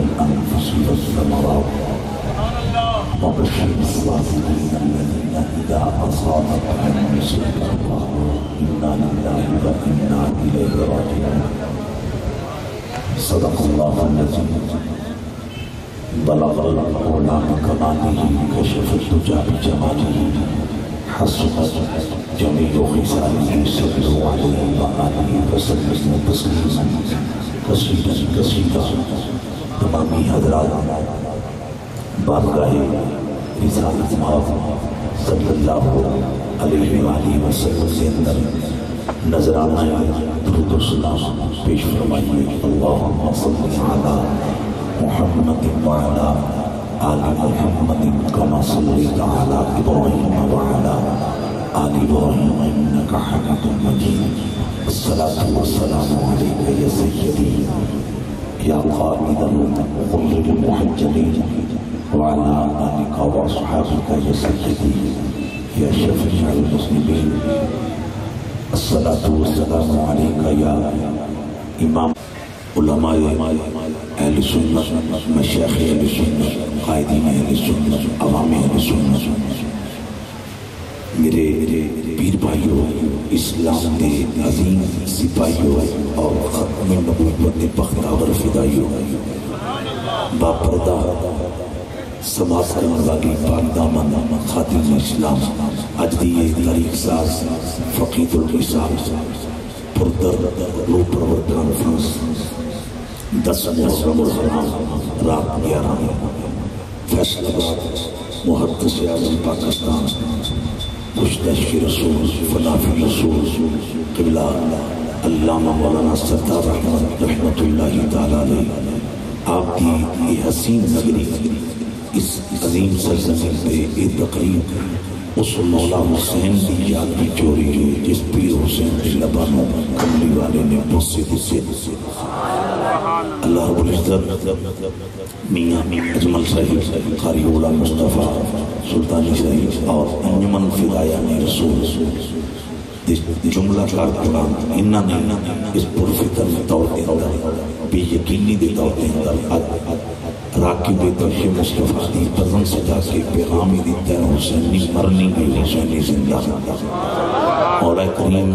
الأنفس والثمرات وبشر الصابرين الذين إذا أصابتهم مصيبة قالوا إنا لله وإنا إليه راجعون. صدق الله الذي بلغ العلا بكماله كشف الدجى بجماله حسنت جميع خصاله صلوا عليه وآله وسلموا تسليما كثيرا كثيرا. تمامی حضرات بارگاہ رسالت مآب صلی اللہ علیہ وآلہ وسلم کے اندر نظرانہ درود و سلام پیش فرمائیے. اللہم صلی علی محمد وعلی آل محمد کما صلیت علی ابراہیم وعلی آل ابراہیم انک حمید مجید. الصلاة والسلام علیک یا سیدی یا قائد الغر المحجلین وعلى آلك وأصحابك يا سيدي يا شفيع المسلمين. الصلاة والسلام عليك يا إمام علماء أهل السنة مشايخ أهل السنة قائدین أهل السنة عوام أهل السنة. میرے پیر بھائیوں، اسلام کے عظیم سپاہیوں اور ختم نبوت بختاور فدائیوں، باپردہ سماعت کرنے والی پاک دامن خادم اسلام، اج دی تاریخ ساز فقید الحساب پردر رو پرور کانفرنس 10 محرم الحرام رات 11 فیصلہ باد محدث اعظم پاکستان کشتش رسول فنافی رسول قبلہ علامہ مولانا سردار احمد رحمت اللہ تعالی علیہ. آپ کی یہ حسین نگری اس عظیم سرزمین پہ یہ تقریب اس مولا حسین کی یاد میں چوری ہوئی جس پیر حسین کے لبانوں کملی والے نے بسے اللہ رب العزت میاں اجمل صاحب قاری اولا مصطفیٰ سلطانی صاحب اور انجمن فدایان رسول جملہ کارکنان انہاں نے اس پرفتن دور کے اندر بے یقینی دے دور کے اندر راکب ترش مصطفیٰ دی پزن سے جا کے پیغامی دیتا ہے حسینی مرنی گئی حسینی زندہ. اور اے کریم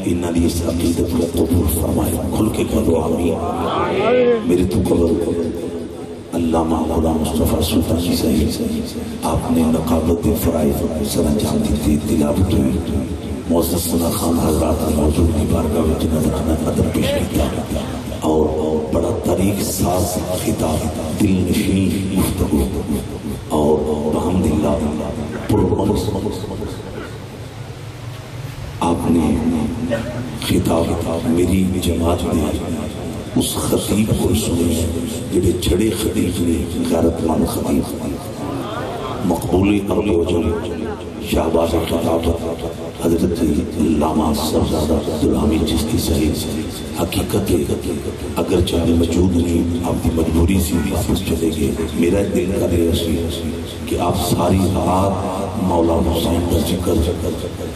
انہاں دی اس عقیدت کو قبول فرمائے. کھل کے کہو آمین. میرے تو قبر علامہ غلام مصطفیٰ سلطانی صاحب آپ نے نقابت فرائض سر انجام دیتی تلاوت ہوئی. معزز ثنا خان حضرات نے موجود کی بارگاہ میں نظر پیش کیا اور بڑا تاریخ ساز خطاب دل نشین گفتگو اور بحمداللہ پرمنس آپ نے خطاب میری جماعت میں اس خطیب کو سنے جڑے چھڑے خطیب نے غیرت مند خطیب مقبولی ارجو شہباز خطاب حضرت علامہ صاحبزادہ عبدالحمید چشتی صاحب. حقیقت ہے اگر چاہے موجود نہیں آپ کی مجبوری سے واپس چلے گئے. میرا دل کر رہا سی کہ آپ ساری رات مولا حسین کا ذکر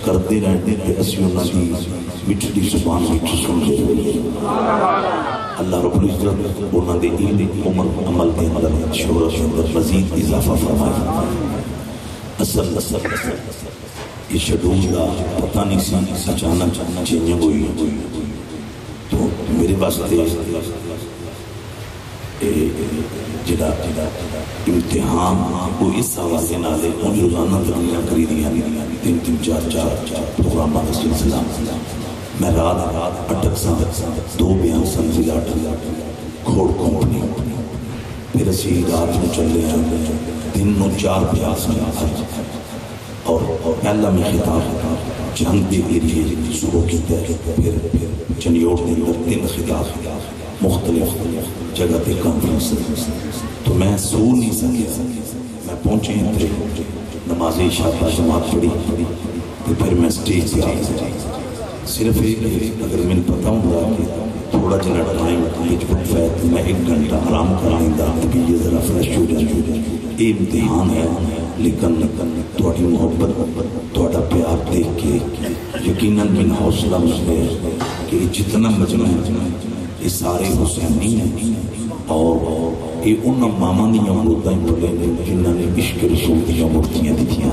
کرتے رہتے کہ اسی انہاں کی مٹھڑی زبان وچ سن لے. اللہ رب العزت انہاں دے علم عمر عمل دے اندر شہرت اندر مزید اضافہ فرمائے. اصل یہ شیڈول کا پتہ نہیں سی اچانک چینج ہوئی تو میرے واسطے جڑا امتحان وہ اس حوالے نال ان روزانہ تقریراں کری دیاں 3 4 پروگراماں کا سلسلہ. میں رات اٹک سا 2 بیان سن ضلع کھوڑ کمپنی پھر اسی رات میں چلے ہیں دن نو 4 بیان سن اور پہلا میں خطاب جنگ دے ایریے شروع کیتا ہے. پھر چنیوڑ دے اندر 3 خطاب مختلف جگہ تے کانفرنس تو میں سو نہیں سکیا. میں پہنچے تھے نماز عشاء کا جماعت پڑھی تو پھر میں سٹیج پہ آ گیا. صرف ایک اگر میں پتہ ہوں کہ تھوڑا جنا ٹائم فیت میں 1 گھنٹہ آرام کر لیندا کہ یہ ذرا فریش ہو جائے. یہ امتحان ہے لیکن تھوڑی محبت تھوڑا پیار دیکھ کے یقیناً من حوصلہ مجھے کہ جتنا مجمع ہے یہ سارے حسینی ہیں اور یہ انہوں ماما دیا مرداں بڑے نے جنہوں نے عشق رسول دیا مورتیاں دیتیاں.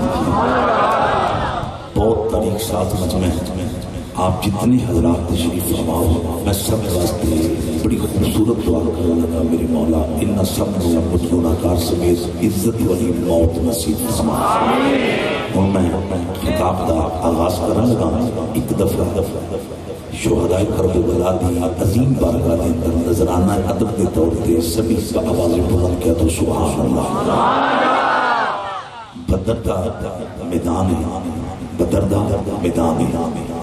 بہت تاریخ ساتھ مجمع آپ جتنے حضرات تشریف فرماؤ میں سب واسطے بڑی خوبصورت دعا کرنے لگا میرے مولا ان سب کو مجھ گناہگار سمیت عزت والی موت نصیب فرما. اور میں خطاب کا آغاز کرنے لگا. ایک دفعہ شہدائے کربلا دی عظیم بارگاہ کے اندر نذرانہ ادب کے طور پہ سبھی کا آوازیں بلند کیا تو سبحان اللہ. بدر کا میدان ہے, بدر دا میدان ہے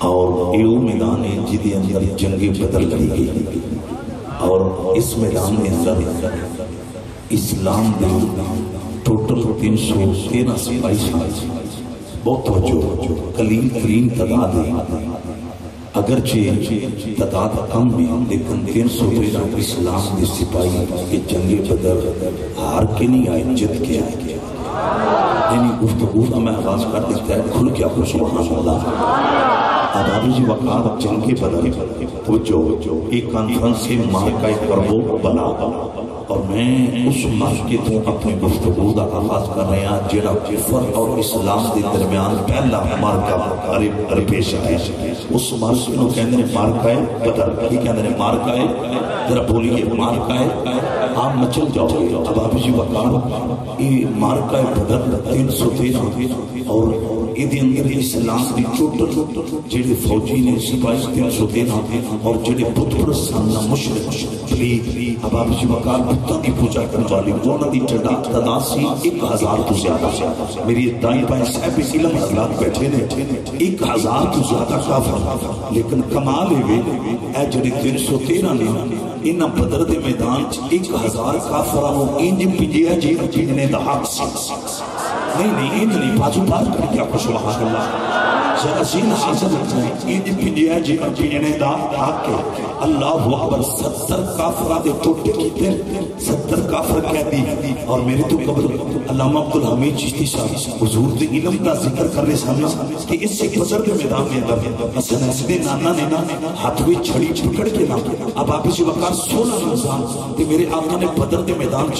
اور یہ میدان ہے جدے اندر جنگ بدر لڑی گئی. اور اس میدان کے اندر اسلام دے ٹوٹل 313 سپاہی. بہت توجہ, قلیل ترین تعداد ہے, اگرچہ تعداد کم ہے لیکن 313 اسلام کے سپاہی کے جنگ بدر ہار کے نہیں آئے, جت کے آئے. یعنی گفتگو کا میں آغاز کر دیتا ہے کھل کے آپ کو سبحان اللہ. آدابی جی وقار جنگ بدر توجہ ایک کانفرنس سے مارکہ کربو بلا اور میں اس مارکے تو اپنی گفتگو کا آغاز کر رہے ہیں جڑا کفر اور اسلام کے درمیان پہلا مارکہ پیش آیا. اس مارکے کو کہتے ہیں مارکہ بدر. یہ کہتے ہیں مارکہ ذرا بولیے مارکہ آپ مچل جاؤ گے. اب آپ جی وقار یہ مارکہ بدر 313 اور یہ اندر اسلام کی ٹوٹل جڑے فوجی نے سپاہی 313 اور جڑے بت پرستانہ مشرک اب آپ جی وقار بتوں کی پوجا کرنے والی انہوں کی تعداد سی 1000 تو زیادہ. میری دائیں بائیں صاحب علم حضرات بیٹھے نے 1000 تو زیادہ کافر. لیکن کمال ہے اے جڑے 313 نے انہاں بدر دے میدان 1000 کافرانو انج پجیا جی جنے دا حق نہیں انج نہیں بازو باز کر کے آپ کو سبحان اللہ سین حاصل انج پجیا جی جنے دا حق ہے. اللہ اکبر 70 کافرہ دے ٹوٹے کیتے 70 کافر کہہ دی. اور میرے تو قبل علامہ عبدالحمید چشتی صاحب حضور دے علم کا ذکر کر رہے سامنے کہ اس سے بدر دے میدان میں اندر حسن حسن نانا نے نا ہاتھ میں چھڑی پکڑ کے نا اب آپ اسی وقت 16 رمضان کہ میرے آقا نے بدر دے میدان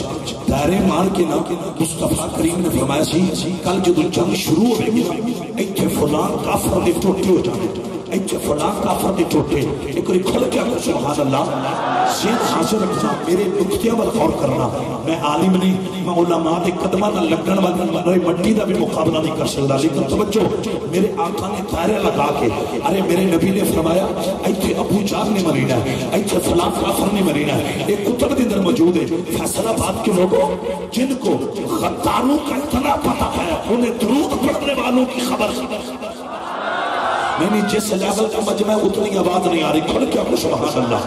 دائرے مار کے نا مصطفیٰ کریم نے فرمایا سی کل جدو جنگ شروع ہوئے گی ایتھے فلان کافر دے ٹوٹے ہو جانے ایتھے فلان کافر دے ٹوٹے ایک کوئی کھل کے اگر سبحان اللہ سید حاصل رکھنا میرے نکتیاں بل غور کرنا. میں عالم نہیں, میں علماء دے قدمہ نہ لگن والی مٹی دا بھی مقابلہ نہیں کر سکتا. لیکن توجہ میرے آقا نے دائرے لگا کے ارے میرے نبی نے فرمایا ایتھے ابو جہل نے مرینا ہے, ایتھے فلان کافر نے مرینا ہے. ایک کتب دے اندر موجود ہے فیصل آباد کے لوگوں جن کو غداروں کا اتنا پتہ ہے انہیں درود پڑھنے والوں کی خبر نہیں جس لیول کا مجمع اتنی آواز نہیں آ رہی. کھل کیا کو سبحان اللہ.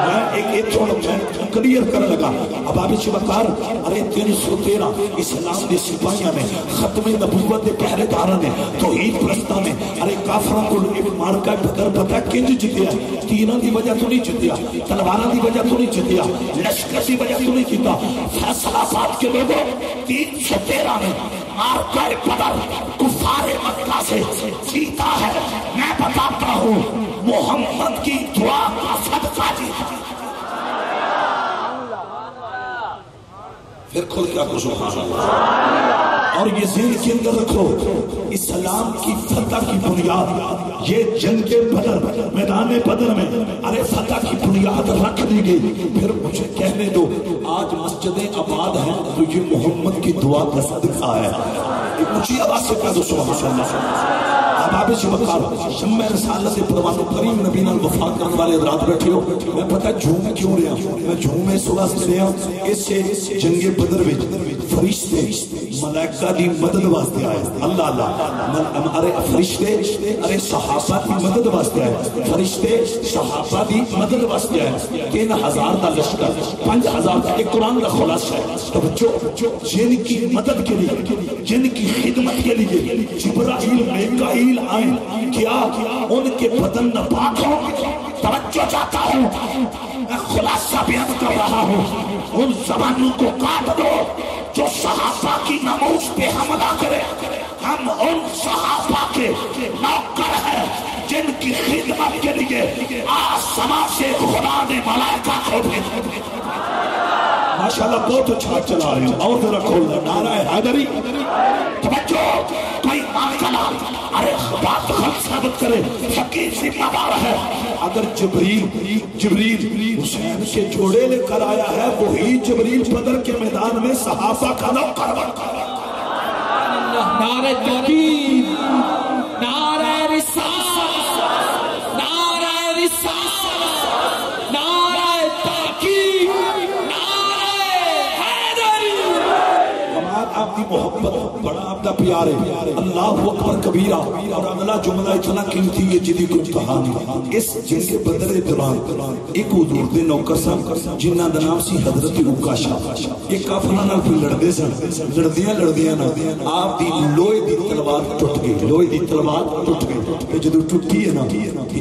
میں ایک میں کلیئر کرنے لگا. اب آپ اسی وقار ارے 313 اسلام دے سپاہیاں نے ختم نبوت دے پہرے داراں نے توحید پرستاں نے ارے کافراں کو مارکہ بدر پتہ کنج جتیا تیراں دی وجہ تو نہیں جتیا, تلواراں دی وجہ تو نہیں جتیا, لشکر دی وجہ تو نہیں جیتا. فیصل آباد کے لوگوں 313 نے مارکہ بدر کفار مکہ سے جیتا ہے. میں بتاتا ہوں محمد کی دعا کا صدقہ جیتا. پھر کھل کیا کو سبحان اللہ. اور یہ ذہن کے اندر رکھو اسلام کی فتح کی بنیاد یہ جنگ بدر میدان بدر میں ارے فتح کی بنیاد رکھ دی گئی. پھر مجھے کہنے دو آج مسجدیں آباد ہیں تو یہ محمد کی دعا کا صدقہ ہے. اونچی آواز سے کہہ دو سبحان اللہ. اب آپ اسی وقت شمع رسالت پروان کریم نبی نال وفات کرنے والے حضرات بیٹھے ہو. میں پتہ جھوم کیوں رہا میں جھوم اس واسطے رہا اس سے جنگ بدر وچ فرشتے ملائکہ دی مدد واسطے آئے. اللہ اللہ ارے فرشتے ارے صحابہ کی مدد واسطے آئے. فرشتے صحابہ دی مدد واسطے آئے. 3000 دا لشکر 5000 کا ایک قرآن کا خلاصہ ہے. توجہ جن کی مدد کے لیے جن کی خدمت کے لیے جبرائیل میکائیل آئے کیا ان کے بدن ناپاک ہو. توجہ چاہتا ہوں میں خلاصہ بیان کر رہا ہوں. ان زبانوں کو کاٹ دو جو صحابہ کی ناموس پہ حملہ کرے. ہم ان صحابہ کے نوکر ہیں جن کی خدمت کے لیے آسمان سے خدا نے ملائکہ کو بھیجا. ماشاءاللہ بہت اچھا چلا رہے ہو، اور ذرا کھولنا نعرہ حیدری، توجہ کوئی مانگنا، ارے بات غلط ثابت کرے، فقیر ذمہ دار ہے۔ اگر جبریل حسین کے جوڑے لے کر آیا ہے، وہی جبریل بدر کے میدان میں صحابہ کا نوکر بن کر نعرہ تکبیر، نعرہ رسالت، نعرہ رسالت، نعرہ تحقیق، نعرہ حیدری۔ آپ کی محبت بڑا آپ کا پیار ہے، اللہ اکبر کبیرہ۔ اور اگلا جملہ اتنا قیمتی ہے جدی کچھ کہانی اس جن کے بدر دوران ایک حضور دے نوکر سن جنہاں دا نام سی حضرت عکاشہ، ایک کافراں نال پھر لڑدے سن، لڑدیاں نا آپ دی لوہے دی تلوار ٹوٹ گئی، لوہے دی تلوار ٹوٹ گئی۔ جدو ٹوٹی ہے نا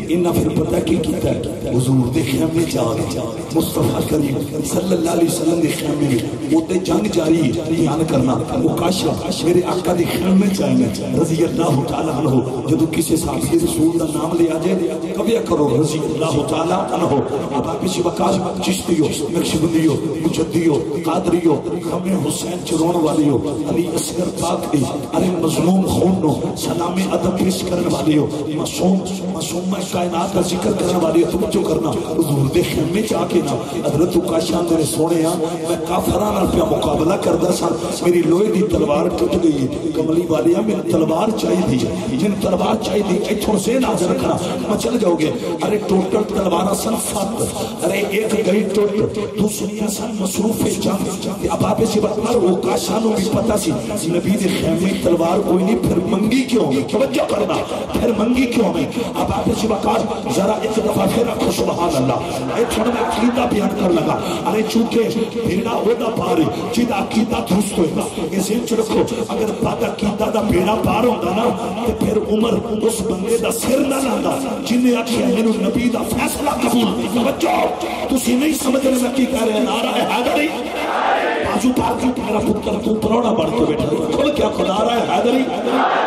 انہاں پھر پتہ کی کیتا ہے، حضور دے خیمے چ آ گئے، مصطفیٰ کریم صلی اللہ علیہ وسلم دے خیمے میں اوتے جنگ جاری ہے، بیان کرنا عکاشہ میرے آقا دے خیمے چ آئے رضی اللہ تعالیٰ عنہ۔ جدو کسی صحابی رسول دا نام لیا جائے کبھی کرو رضی اللہ تعالیٰ عنہ، اب آپ اسی وقت چشتیو، نقشبندیو، مجدیو، قادریو، ہمیں حسین چرون والیو، علی اصغر پاک دی ارے مظلوم خون نو سلام ادب پیش کرنے والیو، معصوم کائنات کا ذکر کرنے والیو، توجہ کرنا حضور دے خیمے چ آ کے نا حضرت عکاشہ میرے سونے ہاں میں کافراں نال پیا مقابلہ کردا سا، میری لوہے دی تلوار ٹوٹ گئی ہے، کملی والیا میں تلوار چاہیے تھی، جن تلوار چاہیے تھی ایتھوں سے ناز رکھنا میں چل جاؤ گے۔ ارے ٹوٹل تلوار سن 7، ارے ایک گئی ٹوٹ، دوسری سن مصروف جنگ۔ اب آپ سے بتمر وہ کاشانو بھی پتا سی نبی دے خیمے تلوار کوئی نہیں، پھر منگی کیوں گئی؟ توجہ کرنا، پھر منگی کیوں گئی؟ اب آپ سے بکار ذرا ایک دفعہ پھر رکھو سبحان اللہ، اے چھوڑا میں عقیدہ بیان کر لگا۔ ارے چونکہ بھیڑا ہوتا پارے جیدہ عقیدہ درست ہوئے، یہ ذہن چ رکھو اگر بعد عقیدہ دا بھیڑا پار ہوتا نا تو پھر عمر اس بندے دا سر نہ لاندہ جنہیں آکھیا مینوں نبی دا فیصلہ قبول نہیں۔ توجہ تسی نہیں سمجھ رہے میں کی کہہ رہے ہیں، نعرہ حیدری بازو پار کیوں میرا پتر تو پروڑا بڑھ کے بیٹھا کھل کیا خدا رہا ہے حیدری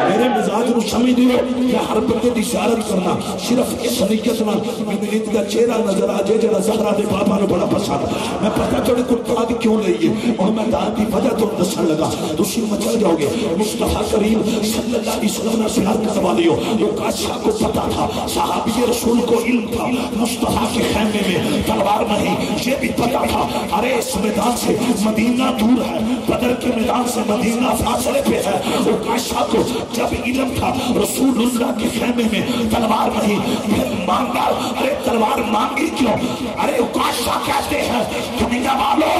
میرے مزاج نو سمجھ دیو کہ ہر بندے دی زیارت کرنا صرف اس نیت نال مینوں نیت دا چہرہ نظر آ جائے جڑا زہرا دے بابا نو بڑا پسند میں پتہ تھوڑے کو داد کیوں لئیے اور میں داد دی وجہ تو دسن لگا تسی مچل جاؤ گے۔ مصطفیٰ کریم صلی اللہ علیہ وسلم نے پیار کروا لیو، وہ کاشا کو پتہ تھا، صحابی رسول کو علم تھا، مصطفیٰ کے خیمے میں تلوار نہیں یہ بھی پتہ تھا۔ ارے اس میدان سے مدینہ دور ہے، بدر کے میدان سے مدینہ فاصلے پہ ہے، وہ کاشا کو جب علم تھا رسول اللہ کے خیمے میں تلوار نہیں پھر مانگا۔ ارے تلوار مانگی کیوں؟ ارے وہ کاشا کہتے ہیں دنیا والوں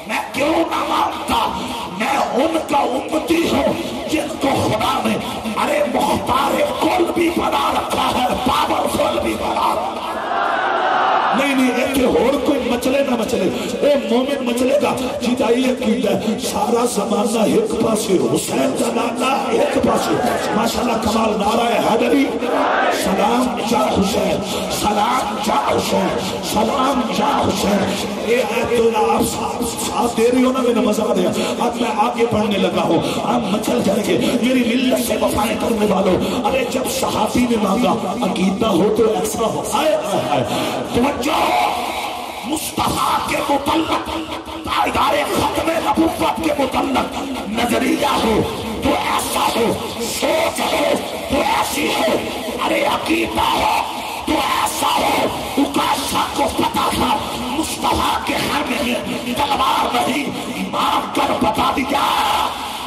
میں کیوں نہ مانگتا، میں ان کا امتی ہوں جن کو خدا نے ارے مختار کل بھی بنا رکھا ہے، پاورفل بھی بنا رکھا ہے۔ نہیں ایک اور کوئی مچلے نہ مچلے، اے مومن مچلے گا جدائی عقیدہ ہے سارا زمانہ ایک پاسے حسین کا نانا ایک پاسے ماشاءاللہ کمال نعرہ حیدری سلام جا حسین سلام جا حسین سلام جا حسین۔ اے آیت اللہ آپ ساتھ دے رہی ہو نا میں نے مزہ دیا، اب میں آگے پڑھنے لگا ہوں، آپ مچل جائیں گے میری ملت سے وفائیں کرنے والوں۔ ارے جب صحابی نے مانگا عقیدہ ہو تو ایسا ہو آئے توجہ مصطفیٰ کے متعلق پائیدار ختم نبوت کے متعلق نظریہ ہو تو ایسا ہو، سوچ ہو تو ایسی ہو، ارے عقیدہ ہو تو ایسا ہو۔ عکاشہ کو پتا تھا مصطفیٰ کے خیمے میں تلوار نہیں، امام کر بتا دیا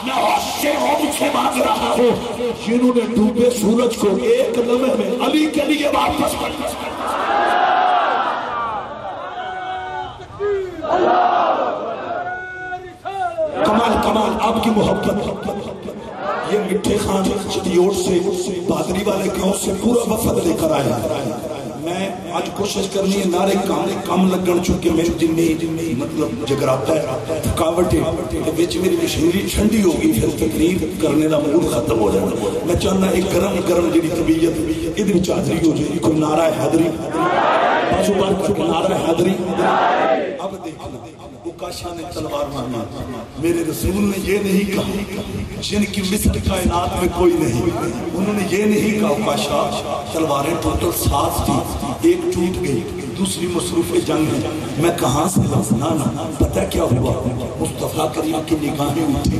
میں اس سے مانگ رہا ہوں جنہوں نے ڈوبے سورج کو ایک لمحے میں علی کے لیے واپس کر دیا۔ کمال آپ کی محبت یہ مٹھے خان چٹیوڑ سے بادری والے گاؤں سے پورا وفد لے کر آیا۔ میں آج کوشش کرنی ہے نعرے کام لگن چکے میں جنی مطلب جگراتا ہے تھکاوٹ ہے وچ میری مشینری ٹھنڈی ہوگی پھر تقریر کرنے کا موڈ ختم ہو جانا۔ میں چاہنا ایک گرم جڑی طبیعت یہ چادری ہو جائے کوئی نعرہ حیدری بازو بار کر نعرہ حیدری۔ اب دیکھنا عکاشہ نے تلوار مانگی، میرے رسول نے یہ نہیں کہا جن کی مثل کائنات میں کوئی نہیں، انہوں نے یہ نہیں کہا عکاشہ تلواریں ٹوٹل 7 تھی ایک ٹوٹ گئی دوسری مصروف جنگ ہے، میں کہاں سے لفظانا پتہ کیا ہوا، مصطفیٰ کریم کی نگاہیں اٹھی،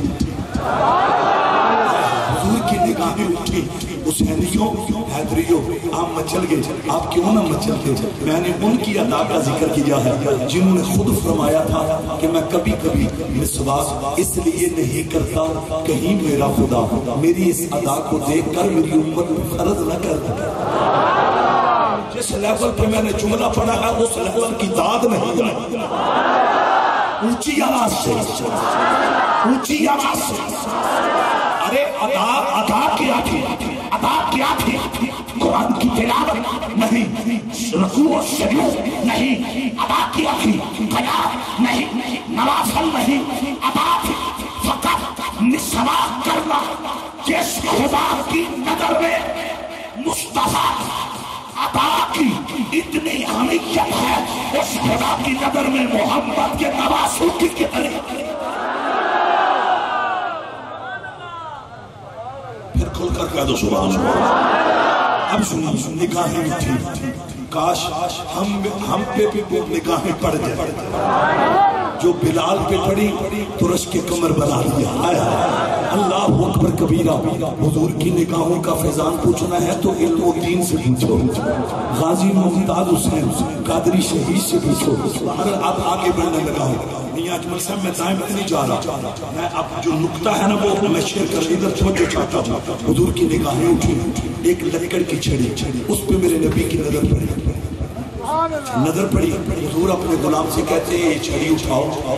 حضور کی نگاہیں اٹھی، حسینیوں حیدریوں آپ مچل گئے، آپ کیوں نہ مچلتے؟ میں نے ان کی ادا کا ذکر کیا ہے جنہوں نے خود فرمایا تھا کہ میں کبھی کبھی مسواک اس لیے نہیں کرتا کہیں میرا خدا میری اس ادا کو دیکھ کر میری امت فرض نہ کر دے۔ جس لیول پہ میں نے جملہ پڑھا ہے اس لیول کی داد نہیں ہے۔ اونچی آواز سے، اونچی آواز سے، ارے ادا کیا تھی، ادا کیا تھی؟ قرآن کی تلاوت نہیں، رکوع و سجود نہیں، ادا کیا تھی قیام نہیں، نوافل نہیں، ادا تھی فقط مسواک کرنا۔ جس خدا کی نظر میں مصطفیٰ ادا کی اتنی اہمیت ہے، اس خدا کی نظر میں محمد کے نواسوں کی کتنی۔ پھر کھل کر کہہ دو سبحان اللہ۔ اب سنیے، نگاہیں اٹھی، کاش ہم پہ بھی نگاہیں پڑ جائے، جو بلال پہ پڑی تو رش کے کمر بنا لیا۔ اللہ اکبر کبیرہ۔ حضور کی نگاہوں کا فیضان پوچھنا ہے تو علم و دین سے پوچھو، غازی ممتاز حسین قادری شہید سے پوچھو۔ اب آگے بڑھنے لگا ہوں، میاں اجمل صاحب میں ٹائم پہ نہیں جا رہا، میں اب جو نکتہ ہے نا وہ میں شیئر کر ادھر توجہ چاہتا ہوں۔ حضور کی نگاہیں اٹھی، ایک لکڑ کی چھڑی، اس پہ میرے نبی کی نظر پڑی، نظر پڑی۔ حضور اپنے غلام سے کہتے ہیں یہ چھڑی اٹھاؤ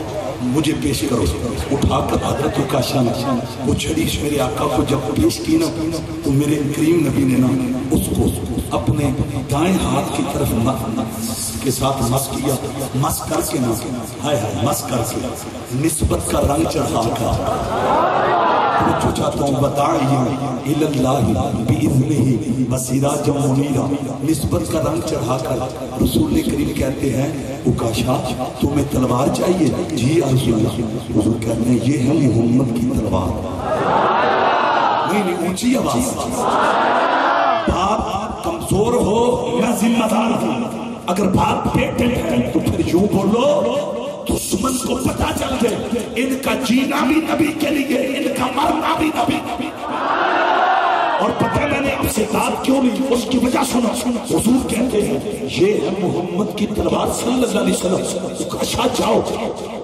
مجھے پیش کرو۔ اٹھا کر حضرت عکاشہ نے وہ چھڑی میرے آقا کو جب پیش کی نا تو میرے کریم نبی نے نا اس کو اپنے دائیں ہاتھ کی طرف کے ساتھ مس کیا، مس کر کے نا، ہائے ہائے، مس کر کے نسبت کا رنگ چڑھا کر جو چاہتا ہوں وداعیاں الاللہ بإذنہ وسراجا منیرا، نسبت کا رنگ چڑھا کر رسول کریم کہتے ہیں عکاشہ تمہیں تلوار چاہیے؟ جی رسول اللہ۔ حضور کہتے ہیں یہ ہے محمد کی تلوار۔ نہیں اونچی آواز، باپ کمزور ہو میں ذمہ دار ہوں، اگر باپ پیٹنٹ ہے تو پھر یوں بولو دشمن کو پتا چل گئے ان کا جینا بھی نبی کے لیے، ان کا مرنا بھی نبی۔ اور پتہ میں نے آپ سے بات کیوں نہیں، اس کی وجہ سنو۔ حضور کہتے ہیں یہ ہے محمد کی تلوار صلی اللہ علیہ وسلم۔ عکاشہ جاؤ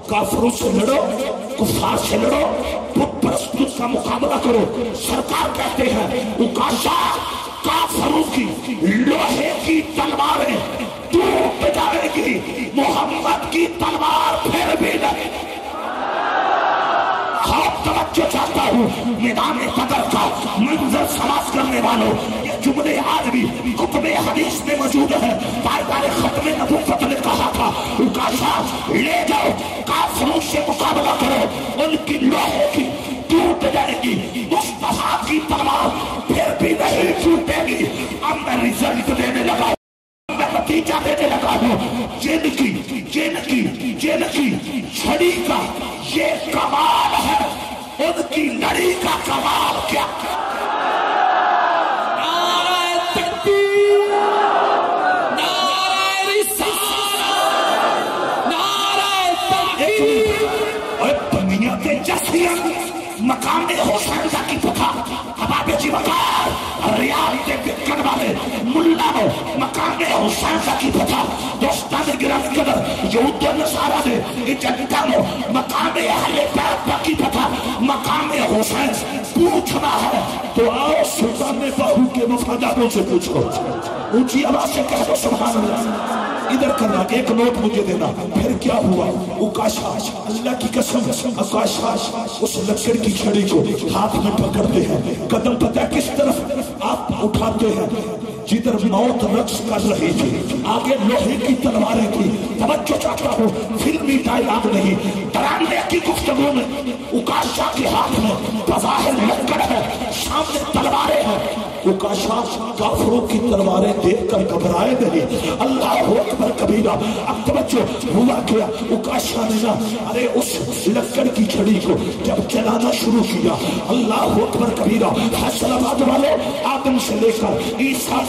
کافروں سے لڑو، کفار سے لڑو، بت پرستوں کا مقابلہ کرو۔ سرکار کہتے ہیں عکاشہ کافروں کی لوہے کی تلواریں ٹوٹ جائے گی، محمد کی تلوار پھر بھی نہیں۔ خواب توجہ چاہتا ہوں، میدان بدر کا منظر سماعت کرنے والوں، یہ جملے آج بھی کتب حدیث میں موجود ہے۔ پائیدار ختم نبوت نے کہا تھا عکاشہ لے جاؤ کافروں سے مقابلہ کرو، ان کی لوہے کی ٹوٹ جائے گی، مصطفیٰ کی تلوار پھر بھی نہیں ٹوٹے گی۔ اب میں رزلٹ دینے لگا، میں نتیجہ دینے لگا ہوں۔ جن کی چھڑی کا یہ کمال ہے، ان کی لڑی کا کمال کیا؟ نعرہ تکبیر، نعرہ رسالت، نعرہ تحقیق۔ اور دنیا کے جسیاں مقام حسین کا کی پتھا حباب جی وقار ریاض کے بکن والے ملا ہو مقام حسین کا کی پتھا دوستان گرام قدر یہود و نصارہ نے اجنتا ہو مقام اہل بیت کی پتھا مقام حسین پوچھنا ہے تو آؤ سلطان باہو کے وفاداروں سے پوچھو۔ اونچی آواز سے کہہ دو سبحان اللہ۔ ادھر کرنا ایک نوٹ مجھے دینا۔ پھر کیا ہوا؟ عکاشہ اللہ کی قسم عکاشہ اس لکڑ کی چھڑی کو ہاتھ میں پکڑتے ہیں، قدم پتہ کس طرف آپ اٹھاتے ہیں؟ جدھر موت رقص کر رہی تھی، آگے لوہے کی تلواریں تھی۔ توجہ چاہتا ہوں، فلمی ڈائلاگ نہیں، ڈرانے کی گفتگو میں عکاشہ کے ہاتھ میں بظاہر لکڑ ہے، سامنے تلواریں ہیں۔ عکاشہ کافروں کی تلواریں دیکھ کر گھبرائے نہیں، اللہ اکبر کبیرہ۔ اب توجہ ہوا کیا؟ عکاشہ نے نا ارے اس لکڑ کی چھڑی کو جب چلانا شروع کیا، اللہ اکبر کبیرہ، حیثل آباد والے آدم سے لے کر عیسیٰ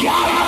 11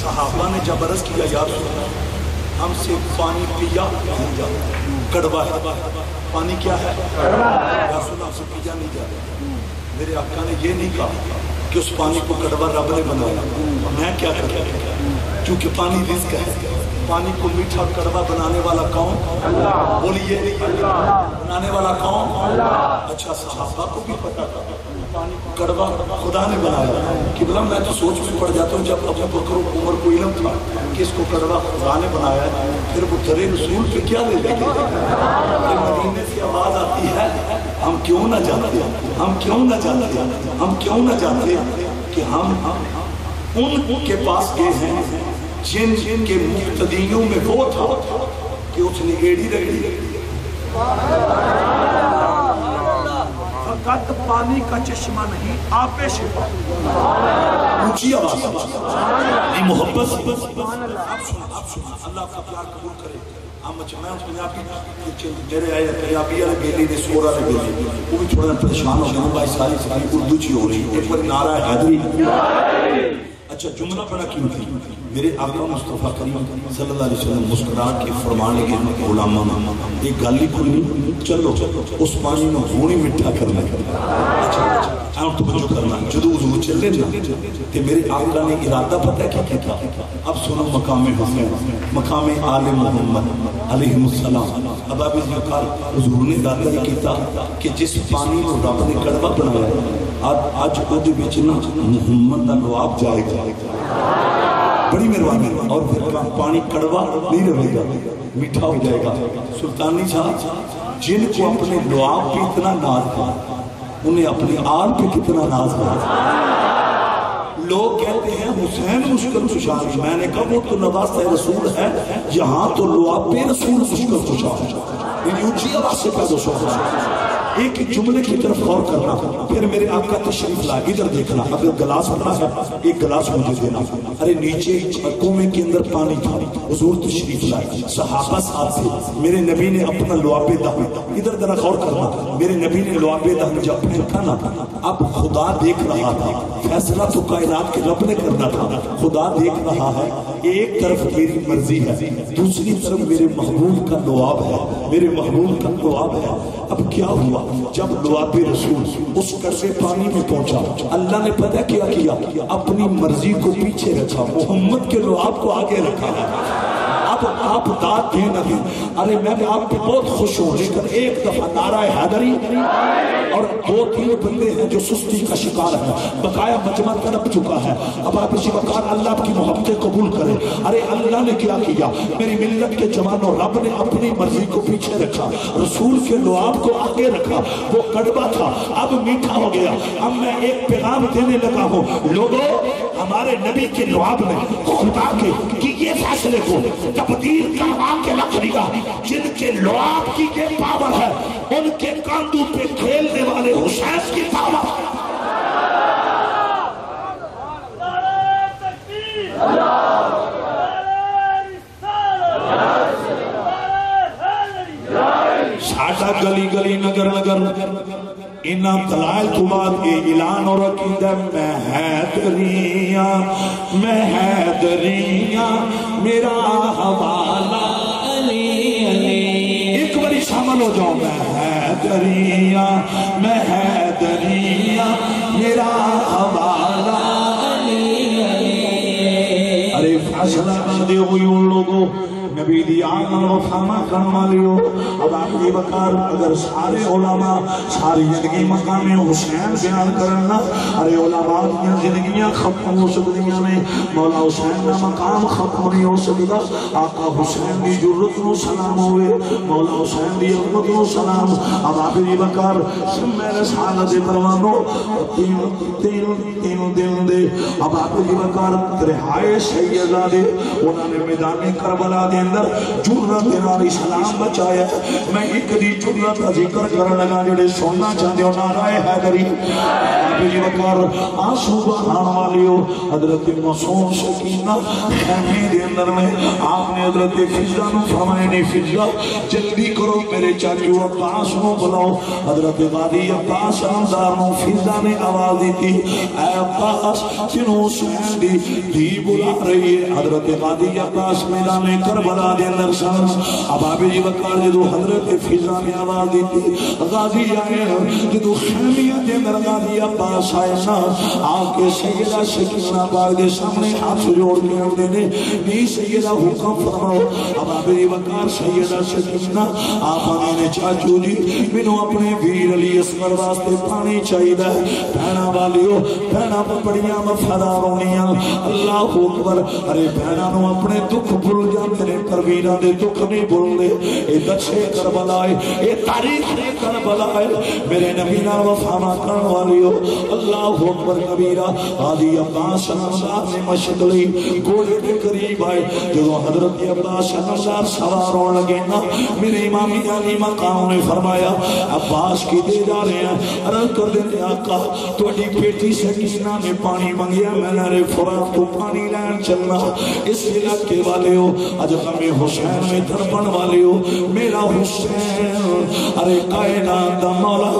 صحابہ نے جب عرض کیا یا رسول اللہ ہم سے پانی پیا نہیں جاتا، کڑوا ہے، پانی کیا ہے؟ یا رسول اللہ ہم سے پیا نہیں جاتا۔ میرے آقا نے یہ نہیں کہا کہ اس پانی کو کڑوا رب نے بنایا، میں کیا کرتا ہوں، کیونکہ پانی رزق ہے۔ پانی کو میٹھا کڑوا بنانے والا کون؟ بولیے بنانے والا کون؟ اچھا صحابہ کو بھی پتا تھا پانی کو کڑوا خدا نے بنایا کہ بلا میں تو سوچ میں پڑ جاتا ہوں جب ابو بکر و عمر کو علم تھا کہ اس کو کڑوا خدا نے بنایا ہے، پھر وہ درے رسول پہ کیا لے لے گے؟ مدینے سے آواز آتی ہے ہم کیوں نہ جانتے، ہم کیوں نہ جانتے، ہم کیوں نہ جانتے کہ ہم ان کے پاس گئے ہیں جن کے مقتدیوں میں وہ تھا کہ اس نے ایڑی رگڑی۔ فقط پانی کا چشمہ نہیں، آب شفا۔ اونچی آواز نہیں محبت سے اب سنا اللہ کا پیار قبول کرے۔ میں میرے آئے قیابی والے بیلی نے سور والے بیلی وہ بھی تھوڑا پریشان ہو گیا بھائی ساری اردو چی ہو رہی ایک بار نعرہ حیدری۔ اچھا جملہ بڑا قیمتی، میرے آقا مصطفیٰ کریم صلی اللہ علیہ وسلم مسکرا کے فرمانے کے علماء ایک گالی کھلنی چلو اس پانی میں ہونی مٹھا کرنا۔ اچھا آپ توجہ کرنا جدو حضور چلے جا کہ میرے آقا نے ارادہ پتہ کیا تھا۔ اب سنو مقام حسین، مقام آل محمد علیہ السلام۔ اب آپ اس وقال حضور نے ارادہ یہ کیتا کہ جس پانی کو رب نے کڑوا بنایا آج ادھے بیچنا محمد کا لعاب جائے گا، بڑی مہربانی، اور پھر پانی کڑوا نہیں رہے گا، میٹھا ہو جائے گا۔ سلطانی صاحب جن کو اپنے لعاب پہ اتنا ناز تھا انہیں اپنے آل پہ کتنا ناز تھا۔ لوگ کہتے ہیں حسین مشکل کشا، میں نے کہا وہ تو نواسہ رسول ہے، یہاں تو لعاب پہ رسول مشکل کشا ہے۔ یعنی اونچی آواز سے کہہ دو سوچ ایک جملے کی طرف غور کرنا، پھر میرے آقا تشریف لا ادھر دیکھنا، اگر گلاس بنا ہے ایک گلاس مجھے دینا۔ ارے نیچے کنویں کے اندر پانی تھا، حضور تشریف لائے، صحابہ ساتھ تھے، میرے نبی نے اپنا لعاب دہن، ادھر ذرا غور کرنا، میرے نبی نے لعاب دہن جب پھینکا نا اب خدا دیکھ رہا تھا، فیصلہ تو کائنات کے رب نے کرنا تھا، خدا دیکھ رہا ہے ایک طرف میری مرضی ہے دوسری طرف میرے محبوب کا لعاب ہے، میرے محبوب کا لعاب ہے۔ اب کیا ہوا جب لعاب رسول اس کڑوے پانی میں پہنچا، اللہ نے پتہ کیا کیا، اپنی مرضی کو پیچھے رکھا، محمد کے لعاب کو آگے رکھا۔ اب آپ داد دیں نہ دیں، ارے میں آپ پہ بہت خوش ہوں، لیکن ایک دفعہ نعرہ حیدری اور دو تین بندے ہیں جو سستی کا شکار ہے، بقایا مجمع تڑپ چکا ہے۔ اب آپ اسی وقت اللہ آپ کی محبتیں قبول کریں۔ ارے اللہ نے کیا کیا، میری ملت کے جوانوں، رب نے اپنی مرضی کو پیچھے رکھا، رسول کے لعاب کو آگے رکھا، وہ کڑوا تھا اب میٹھا ہو گیا۔ اب میں ایک پیغام دینے لگا ہوں، لوگوں ہمارے نبی کے لعاب نے خدا کے یہ فیصلے کو تبدیل کروا کے رکھ دیا، جن کے لعاب کی یہ پاور ہے ان کے کاندھوں پہ کھیلنے والے حسین کی پاور ہے۔ ساڈا گلی گلی نگر نگر انہاں دلائل تو بعد یہ اعلان اور عقیدہ میں حیدریاں میرا حوالہ علی علی، ایک باری شامل ہو جاؤ، میں حیدریاں میرا حوالہ علی علی۔ ارے فیصلہ کر دے ہوئی ان لوگوں نبی دی آمن و فامہ کرنے والیوں، اب آپ یہ بکار اگر سارے علماء ساری زندگی مقام حسین بیان کرنا، ارے علماء دیا زندگیاں ختم ہو سکتیاں نے، مولا حسین کا مقام ختم نہیں ہو سکتا۔ آقا حسین دی جرت نو سلام ہوئے، مولا حسین دی عظمت نو سلام۔ اب آپ یہ بکار میرے سالت پروانوں تین دن دے، اب آپ یہ بکار رہائے سیدہ دے، انہوں نے میدان کربلا دے اندر جرت نال اسلام بچایا میں ایک دی جرت کا ذکر کرن لگا جڑے سننا چاہتے ہو نعرہ حیدری ابھی وقار آنسو بہان والیو حضرت معصوم سکینہ خیمے دے اندر میں آپ نے حضرت فضا نو فرمائے نہیں فضا جلدی کرو میرے چاچو عباس نو بلاؤ حضرت غازی عباس نامدار نو فضا نے آواز دی تھی اے عباس جنہوں حسین دی بلا رہی ہے حضرت غازی عباس میدان کربلا دے اندر سن اب ابھی وقار جدو حضرت فضا نے آواز دی تھی غازی آئے جدو خیمیہ دے اندر غازی عباس آئے نا آکے سیدہ سکینہ باغ دے سامنے ہاتھ جوڑ کے ہوتے نے نہیں سیدہ حکم فرماؤ اب ابھی وقار سیدہ سکینہ آپ آنے چاچو جی منو اپنے ویر علی اصغر واسطے پانی چاہیے بہنا والیو بہنا پڑیاں وفادار ہونیاں اللہ اکبر ارے بہنا نو اپنے دکھ بھول جاتے نے پر ویرا دے دکھ نہیں بھول دے اے دچھے کربلا ہے اے تاریخ کربلا ہے میرے نبی نا وفا کرن والیو اللہ اکبر کبیرہ غازی عباس نامدار نے مشق لی گھوڑے کے قریب آئے جو حضرت عباس نامدار سوار ہونے لگے نا میرے امام علی مقام نے فرمایا عباس کی دے جا رہے ہیں عرض کر دینے آقا توڑی پیٹی سکینہ نے پانی منگیا میں نرے فرات کو پانی لین چلنا اس علاقے والے ہو اج ہمیں حسین میں دربن والے ہو میرا حسین ارے کائنات دا مولا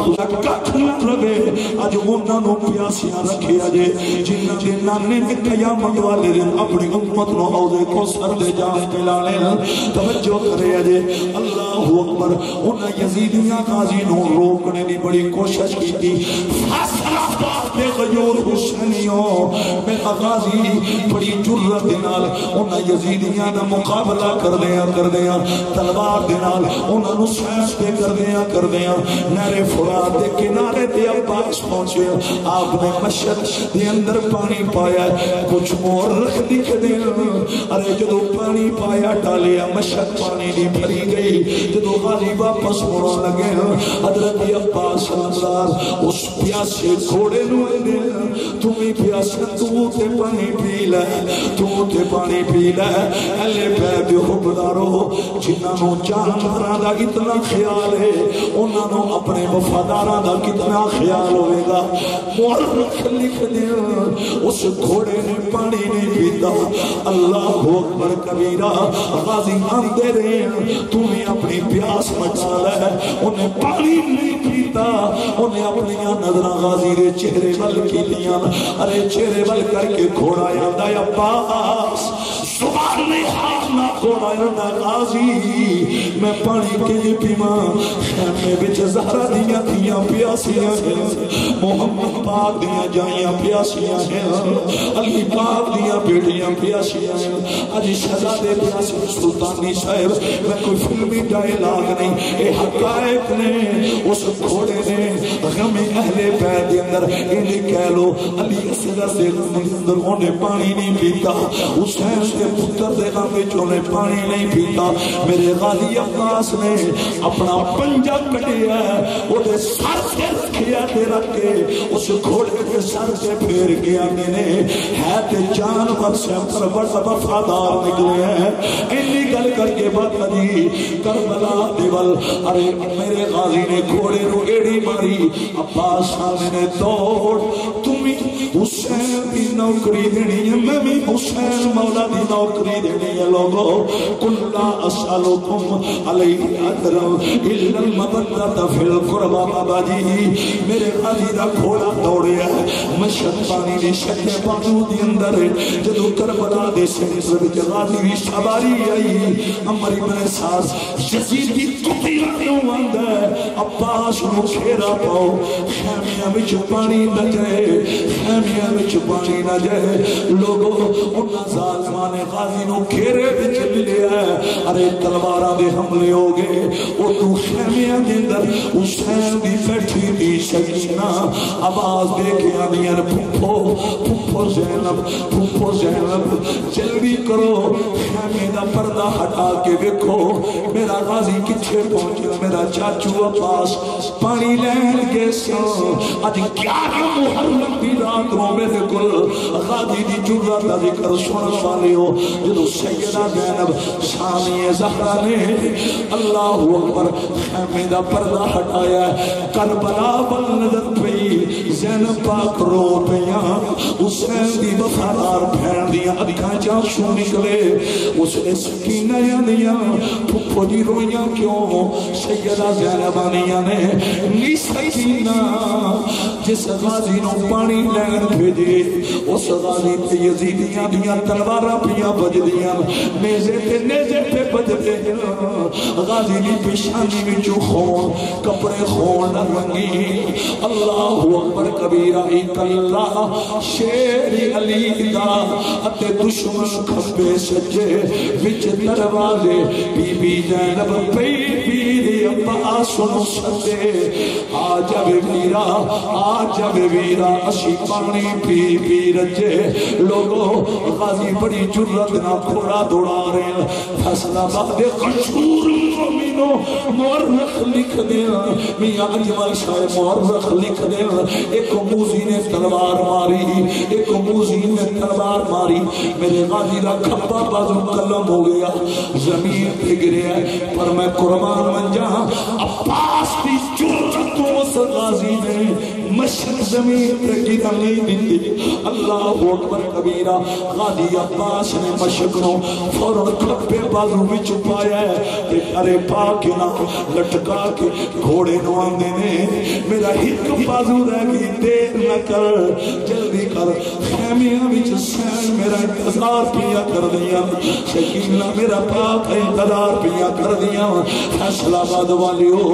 ککھ نہ رہے اج انہاں نو پیاسیاں رکھے اجے جنہاں دے نانے نے قیامت والے دن اپنی امت نو حوض کوثر دے جام پلانے توجہ کرے اجے اللہ اکبر انہاں یزیدیاں قاضی نو روکنے دی بڑی کوشش کی تھی فاصلہ بے غیور حسینیوں میرا غازی بڑی جرت نال انہاں یزیدیاں دا مقابلہ کر دیا تلوار دے نال انہاں نو سینس پہ کر دیا نہر فرات دے کنارے تے عباس پہنچے آپ نے مشہد دے اندر پانی پایا کچھ مور رکھ دکھ دے ارے جدو پانی پایا ڈالیا مشہد پانی دی بھری گئی جدو غازی واپس مڑا لگے حضرت عباس نامدار اس پیاسے گھوڑے نو دے تمہیں پیاسے تو تے پانی پی لے اہلِ بیت حبدارو جنہاں نو جانوراں دا اتنا خیال ہے انہاں نو اپنے وفاداراں دا کتنا خیال ہوئے گا مورخ لکھ دے اس گھوڑے نے پانی نہیں پیتا اللہ اکبر کبیرہ غازی آندے رہے تمہیں اپنی پیاس مٹا لے انہیں پانی نہیں پیتا انہیں اپنی نظرہ غازی دے چہرے بل کی لیاں ارے چہرے بل کر کے گھوڑا یادہ یا پاس زبان میں ہاتھ نہ گھوڑا یادہ غازی میں پانی کے لیے پیما خیمے بچ زہرہ دیاں پیاسیاں ہیں محمد پاک دیاں جائیاں پیاسیاں ہیں علی پاک دیاں بیٹیاں پیاسیاں ہیں اجی شہزادے پیاسی سلطانی صاحب میں کوئی فلمی ڈائلاگ نہیں اے حقائق نے اس گھوڑے نے غم اہل بیت دے اندر انہیں کہہ لو علی اصغر دے غم اندر انہیں پانی نہیں پیتا حسین دے پتر دے غم انہیں پانی نہیں پیتا میرے غازی عباس نے اپنا پنجہ کٹیا وہ دے سر سے رکھیا دے رکھے اس گھوڑے کے سر سے پھیر گیا میں نے ہے تے جانور سے پر بڑا وفادار نکلے ہیں انہی گل کر کے بات جی کربلا دیول ارے میرے غازی نے گھوڑے رو ایڑی ماری عباس سامنے نے دوڑ تمہیں حسین کی نوکری دینی ہے میں بھی حسین مولا دی نوکری دینی ہے لوگو کلا اسالکم علیہ ادرم الا المبدت فی القربہ بابا جی میرے غازی دا گھوڑا دوڑیا مشہد پانی دی شکے پانو دی اندر جدو کربلا دے سنسر بچ غازی بھی شباری آئی امر ابن ساس یزید کی کتی رانو آندہ عباس نو کھیرا پاؤ خیمیاں بچ پانی نہ جائے خیمیاں بچ پانی نہ جائے لوگوں انہا ظالمان غازی نو کھیرے بچ لیا ہے ارے تلوارہ دے حملے ہو گئے انہو خیمیاں دے اندر حسین دی بیٹھی دی سکینہ آواز دے کے آنیاں پھپھو زینب جلدی کرو خیمے دا پردہ ہٹا کے دیکھو میرا غازی کچھے پہنچے میرا چاچو عباس عباس پانی لین کے سن اج 11 محرم دی رات رو میرے کل غازی دی جرات دا ذکر سنن والے ہو جدو سیدہ زینب ثانیہ زہرا نے اللہ اکبر خیمے دا پردہ ہٹایا کربلا بل نظر پئی زینب پاک رو پیاں حسین دی وفادار بہن دیاں اکھاں چاں نکلے اس نے سکینہ یادیاں پھپھو دی رویاں کیوں سیدہ زینبانیاں نے نی سکینہ جس غازی نو پانی لین بھیجے اس غازی تے یزیدیاں دیاں تلواراں پیاں بجدیاں نیزے تے بجدے غازی دی پیشانی وچوں خون کپڑے خون رنگی اللہ اکبر کبیرہ ایک اللہ شیر علی دا اتے دشمن کھپے سجے وچ دروازے بی بی زینب پئی پیر عباس سنو سدے آجا بے ویرا اسی پانی پی پی رجے لوگو غازی بڑی جرت نہ کھوڑا دوڑا رہے ہیں فیصلہ آباد قشور مومنو مورخ لکھ دیا میاں اجمل شاہ مورخ لکھ دیا ایک موزی نے تلوار ماری ایک موزی نے تلوار ماری میرے غازی را کھپا بازو قلم ہو گیا زمین پہ گریا پر میں قربان من جہاں عباس کی جرت اس غازی نے مشرق زمین پہ گرا نہیں دیتی اللہ اکبر کبیرہ غازی عباس نے مشرق نو فوراں کھپے بازو بھی چھپایا ہے کہ ارے پاک نہ لٹکا کے گھوڑے نو آندے نے میرا ایک بازو رہ گئی دیر نہ کر جلدی کر خیمیاں وچ سین میرا انتظار پیا کر دیا شکینہ میرا پاک انتظار پیا کر دیا فیصلہ آباد والیو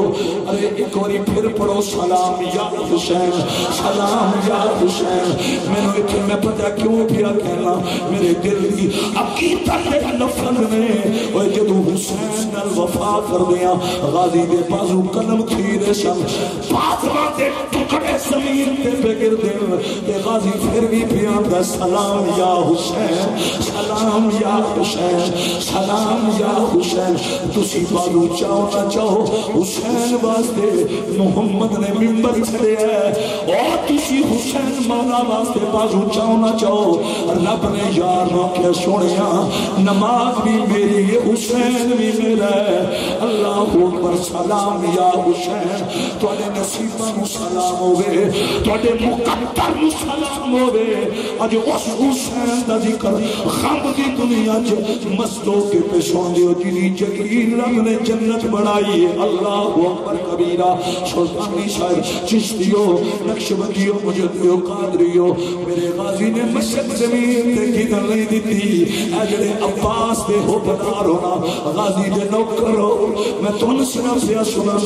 ارے ایک واری پھر پڑھو سلام یا حسین سلام یا حسین میں نے ایک میں پتہ کیوں پیا کہنا میرے دل کی عقیدت لفظ نے وہ جدو حسین نال وفا کر دیا غازی دے بازو قلم کھیرے سن فاطمہ دے ٹکڑے زمین تے بگر دل تے غازی پھر بھی پیاندا سلام یا حسین سلام یا حسین سلام یا حسین تسی بازو چاہو نہ چاہو حسین واسطے محمد نے منبر چھڑیا ہے اور تسی حسین مولا واسطے بازو چاہو نہ چاہو رب نے یار نو کہ سنیا نماز بھی میری ہے حسین بھی میرا ہے اللہ اکبر سلام یا حسین تواڈے نصیباں نو سلام ہوے تواڈے مقدر نو سلام ہوے اج اس حسین دا ذکر غم دی دنیا وچ مستوں کے پیشوں دیو جی جلیل رب نے جنت بنائی ہے اللہ اکبر کبیرہ سلطانی شاعر چشتیو نقشبندیو مجدیو قادریو میرے غازی نے مشرق زمین تے گدن نہیں دیتی اے جڑے عباس دے ہو بدار ہونا غازی دے نوکر ہو میں تن صرف سے سننا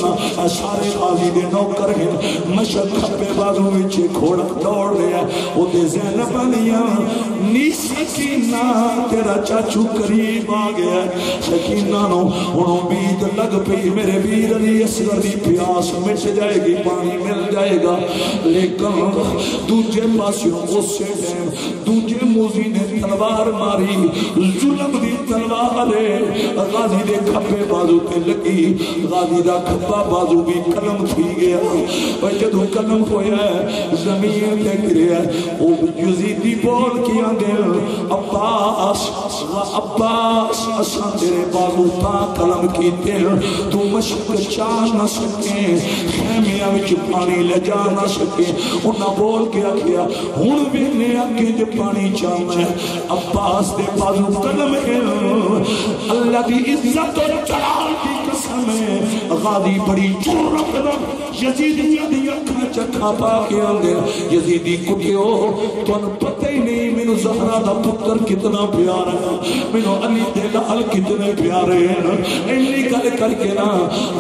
سارے غازی دے نوکر ہیں مشرق کھپے بازو وچ گھوڑا دوڑ لیا او دے زینب بنیا نی سکینہ تیرا چاچو قریب آ گیا سکینہ نو انہوں بید لگ پئی میرے ویر علی اصغر دی پیاس مٹ جائے گی پانی مل جائے گا لیکن دوجے پاسیوں غصے ٹائم دوجے موزی نے تلوار ماری ظلم دی تلوار غازی دے کھپے بازو تے لگی غازی دا کھپا بازو بھی قلم تھی گیا اور جدو قلم ہویا ہے زمین تے گریا او یزیدی بول کیا دل عباس اساں تیرے بازو تا قلم کی دل تو مشق چاہ نہ سکے خیمیاں وچ پانی لے جا نہ سکے انہاں بول کے آکھیا ہن بھی نے اگے جو پانی چاہنا ہے عباس دے بازو قلم ہے اللہ دی عزت و جلال کی قسم ہے غازی بڑی جرت نال یزیدیاں دی اکھاں چکھا پا کے آندے یزیدی کٹیو تن پتہ ہی نہیں مینوں زہرا دا پتر کتنا پیارا ہے مینوں علی دے لال کتنے پیارے ہیں اینی گل کر کے نا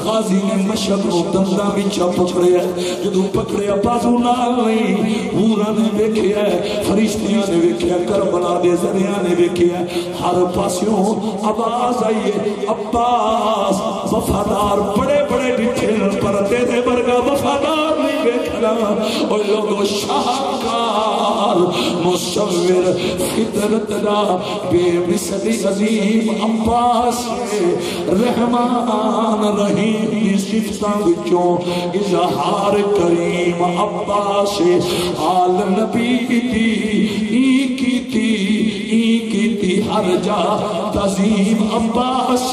غازی نے مشرق نو دندا وچ پکڑیا جدوں پکڑیا بازو نال نہیں پورا نے ویکھیا فرشتیاں نے ویکھیا کربلا دے زریاں نے ویکھیا ہر پاسوں آواز آئی ہے عباس وفادار بڑے بڑے ڈٹھے پر تیرے ورگا وفادار نہیں ویکھنا اور لوگوں شاہکار مصور مبشر فطرت دا بے مثل عظیم عباس رحمان رحیم دی صفتاں وچوں اظہار کریم عباس آل نبی دی کی ہر جا تعظیم عباس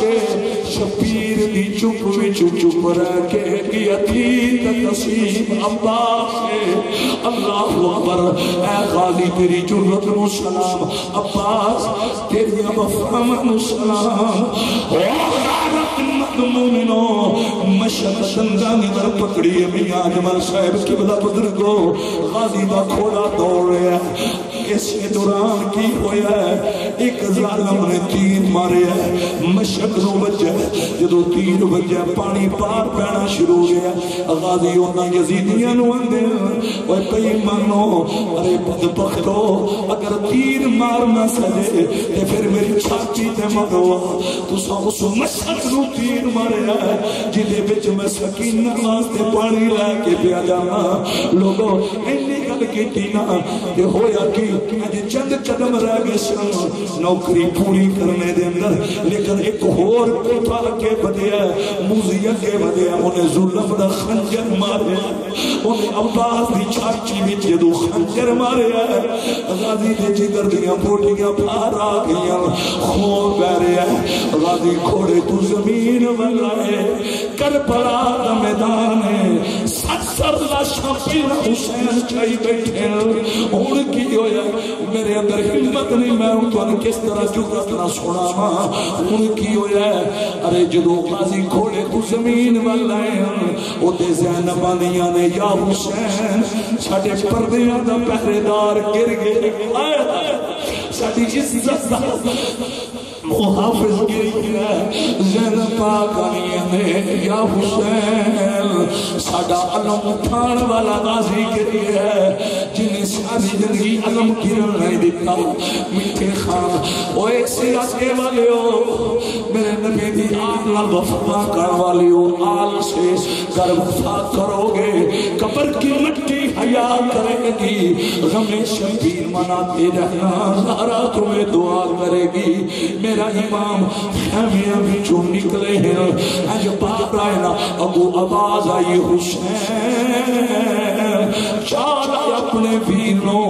شبیر دی چپ وچ چپ رہ کے گیا تھی تقسیم عباس اللہ اکبر اے غازی تیری جرت نو سلام عباس تیری وفا نو سلام غارت مدمومنو مشہد زندانی در پکڑی میاں جمال صاحب قبلہ بزرگو غازی دا کھوڑا دوڑ رہا ہے اس دوران کی ہویا ہے ایک ظالم نے تیر مارے ہے مشک نو بجے جدو تیر بجے پانی پار پینا شروع ہو گیا غازی ہونا یزیدیاں نو اندے وہ کئی مانو ارے بدبختو اگر تیر مارنا سجے تے پھر میری چھاتی تے مروا تو سا اس مشک نو تیر مارے ہے جدے بچ میں سکینہ واسطے پانی لے کے پیا جانا لوگوں اینی گل کیتی نا تے ہویا کی چند قدم رہ گئے سن نوکری پوری کرنے دے اندر لیکن ایک اور کوٹھا کے بدیا موزی اگے بدیا انہیں ظلم دا خنجر مارے انہیں عباس دی چاچی وچ جدو خنجر مارے غازی دے جگر دیاں پوٹیاں پھار آ گئیاں خون بہ رہے غازی کھوڑے تو زمین والائے کربلا دا میدان ہے 70 لاشاں پیر حسین چاہی بیٹھے ان کی ہویا میرے اندر ہمت نہیں میں ان تو کس طرح جرت نہ سنا ان کی ہویا ہے ارے جدو غازی کھوڑے تو زمین والائے او دے زینب آنیاں نے یا حسین ساڑھے پردیاں دا پہرے دار گر گئے ساڑھی عزت دا محافظ گئی ہے زینب پاک آنیاں نے یا حسین ساڑھا علم اٹھان والا غازی گری ہے جنہیں ساری زندگی علم گرن نہیں دیتا میٹھے خان اوہ ایسی راستے والے ہو میرے نبی دی آل نال وفا کر والے ہو آل سے گر وفا کرو گے قبر کی مٹی حیا کرے گی غم شبیر مناتے رہنا زہرا تمہیں دعا کرے گی میرا امام خیمیاں بھی جو نکلے ہیں اج بات آئے نا ابو آواز آئی حسین چالا اپنے ویروں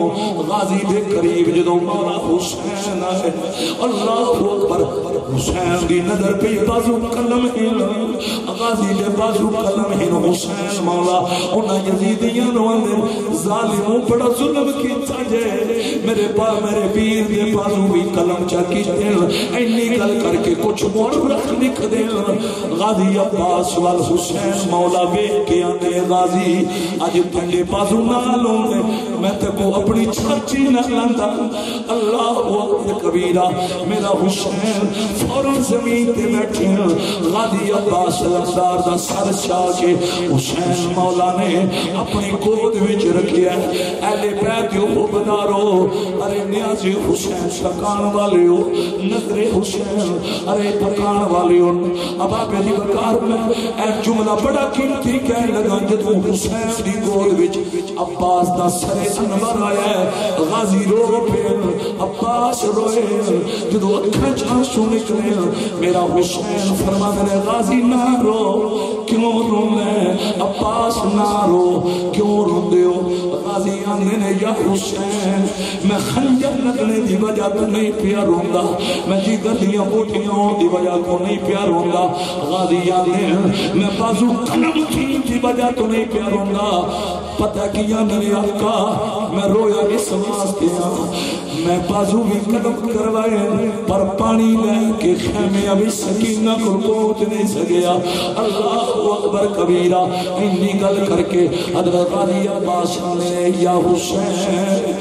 غازی دے قریب جدو مولا حسین آئے اللہ اکبر حسین دی نظر پہ بازو قلم ہن غازی دے بازو قلم ہن حسین مولا انہا یزیدیاں روندے ظالموں بڑا ظلم کی تجھے میرے پیر دے بازو بھی قلم چاکی دیں اینی گل کر کے کچھ مور رکھ لکھ دیں غازی عباس والحسین مولا بے کے آنے غازی آج پنڈے بازو نالوں نے میں تے کو اپنی چھاچی نہ لاندا اللہ وقت کبیرہ میرا حسین فوراں زمین تے بیٹھے غازی عباس لندار دا سر چاہ کے حسین مولا نے اپنی گود وچ رکھیا اہل بیت ہو بدارو ارے نیازی حسین سکان والے ہو نظر حسین ارے پکان والے ہو اب آپ دی بکار میں اے جملہ بڑا قیمتی کہہ لگا جدو حسین دی گود وچ عباس دا سر انور آیا ہے غازی رو پہ عباس روئے جدو اکھا چانسو نکلے میرا حسین فرما دے غازی نہ رو کیوں رونے عباس نہ رو کیوں روندے ہو غازی آنے نے یا حسین میں خنجر لگنے دی وجہ تو نہیں پیا روندا میں جگر دیاں بوٹیاں دی وجہ تو نہیں پیا روندا غازی آنے میں بازو قلم تھی دی وجہ تو نہیں پیا روندا پتہ کیا میرے آقا میں رویا اس واسطے میں بازو بھی قدم کروائے پر پانی لے کے خیمے ابھی سکینہ کو پہنچ نہیں سکیا اللہ اکبر کبیرہ انی گل کر کے حضرت غازی عباس نے یا حسین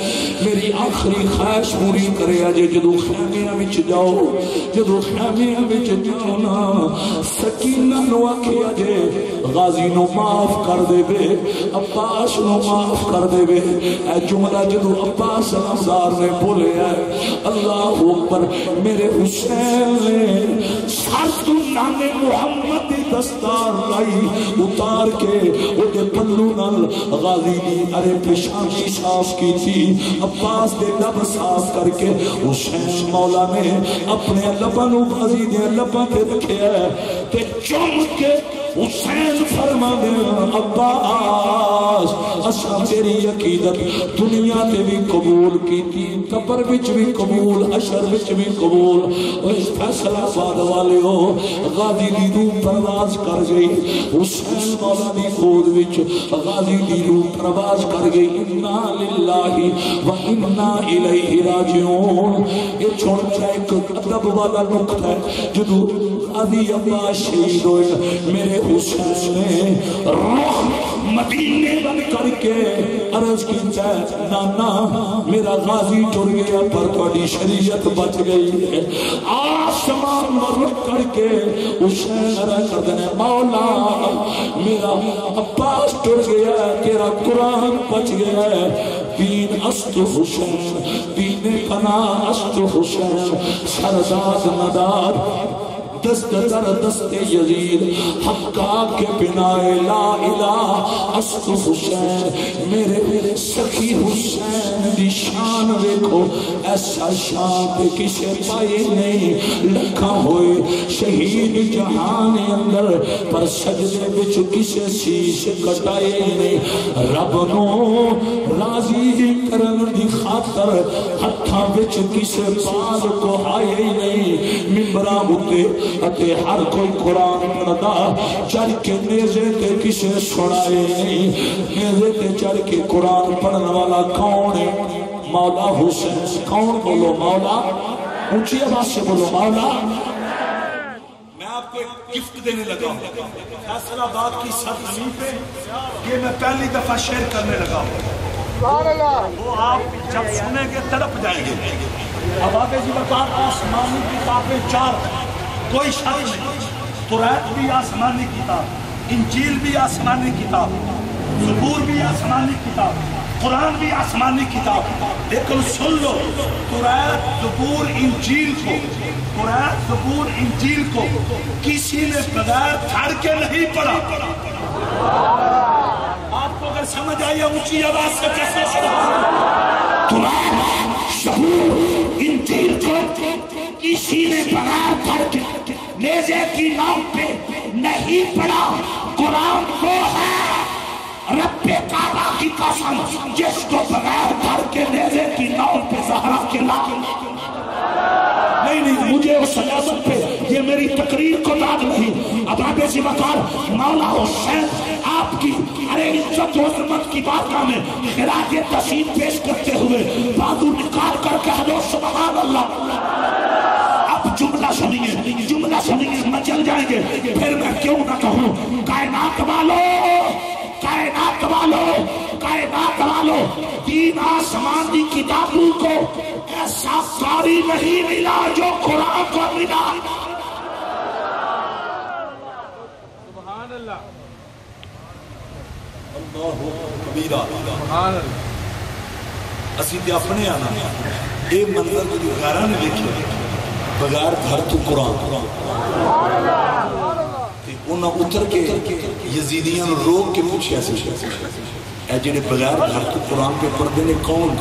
میری آخری خواہش پوری کرے اجے جدو خیمے وچ جاؤ جدو خیمے وچ جاؤ نا سکینہ نو آکھے اجے غازی نو معاف کر دے بے عباس نو معاف کر دے بے اے جملہ جدو عباس علمدار نے بولے ہے اللہ اکبر میرے حسین نے سر تو نام محمد دستار لائی اتار کے اُدے پلو نال غازی دی ارے پیشانی صاف کی تھی عباس دے لب صاف کر کے حسین مولا نے اپنے لبنو غازی دے لبن تے رکھے تے چوم کے حسین فرما دے عباس اسا تیری عقیدت دنیا تے بھی قبول کی تھی قبر وچ بھی قبول حشر وچ بھی قبول اس فیصلہ آباد والے ہو غازی دی روح پرواز کر گئی حسین مولا دی گود وچ غازی دی روح پرواز کر گئی انا للہ و انا الیہ راجعون یہ چھوڑ میرا ایک ادب والا نقطہ ہے جدو غازی عباس شہید ہوئے میرے حسین نے روح مدینے بن کر کے عرض کی جائے نانا میرا غازی ٹر گیا پر تھوڑی شریعت بچ گئی ہے آسمان مرد کر کے حسین عرض کر دینے مولا میرا عباس ٹر گیا تیرا قرآن بچ گیا ہے دین است حسین دین پناہ است حسین سرداد ندار دست در دست یزید حقا کے بنائے لا الہ است حسین میرے سخی حسین دی شان دیکھو ایسا شان پہ کسے پائے نہیں لکھا ہوئے شہید جہان اندر پر سجدے بچ کسے سیش کٹائے نہیں رب نو راضی کرن دی خاطر ہتھاں بچ کسے پال کو آئے نہیں ممبرہ ہوتے اتے ہر کوئی قرآن پڑھتا چڑھ کے نیزے تے کسے سنائے نہیں نیزے تے چڑھ کے قرآن پڑھنے والا کون ہے مولا حسین کون بولو مولا اونچی آواز سے بولو مولا میں آپ کو ایک گفٹ دینے لگا ہوں فیصل آباد کی سرزمین پہ یہ میں پہلی دفعہ شیئر کرنے لگا ہوں وہ آپ جب سنیں گے تڑپ جائیں گے اب جی بکار آسمانی کتابیں 4 کوئی شک نہیں توریت بھی آسمانی کتاب انجیل بھی آسمانی کتاب زبور بھی آسمانی کتاب قرآن بھی آسمانی کتاب لیکن سن لو توریت زبور انجیل کو کسی نے بغیر پڑھ کے نہیں پڑھا آپ کو اگر سمجھ آئیے اونچی آواز سے کیسے توریت زبور انجیل کو کسی نے بغیر پڑھ کے نیزے کی نام پہ نہیں پڑھا قرآن کو ہے رب کعبہ کی قسم جس کو بغیر پڑھ کے نیزے کی نام پہ زہرا کے نام نہیں مجھے اس سجازت پہ یہ میری تقریر کو داد نہیں اب آگے سے وقار مولا حسین آپ کی ارے عزت و عظمت کی بارگاہ میں خراج تسلیم پیش کرتے ہوئے بازو نکال کر کہہ دو سبحان اللہ اب جملہ سنیے مچل جائیں گے پھر میں کیوں نہ کہوں کائنات والو دین آسمان دی کتابوں کو ایسا قاری نہیں ملا جو قرآن کو ملا سبحان اللہ اسی تے اپنے آنا اے منظر جو غیرہ نے دیکھے بغیر گھر تو قرآن انہاں اتر کے یزیدیاں روک کے پوچھے ایسے اے جنہیں بغیر گھر تو قرآن کے پردے نے کون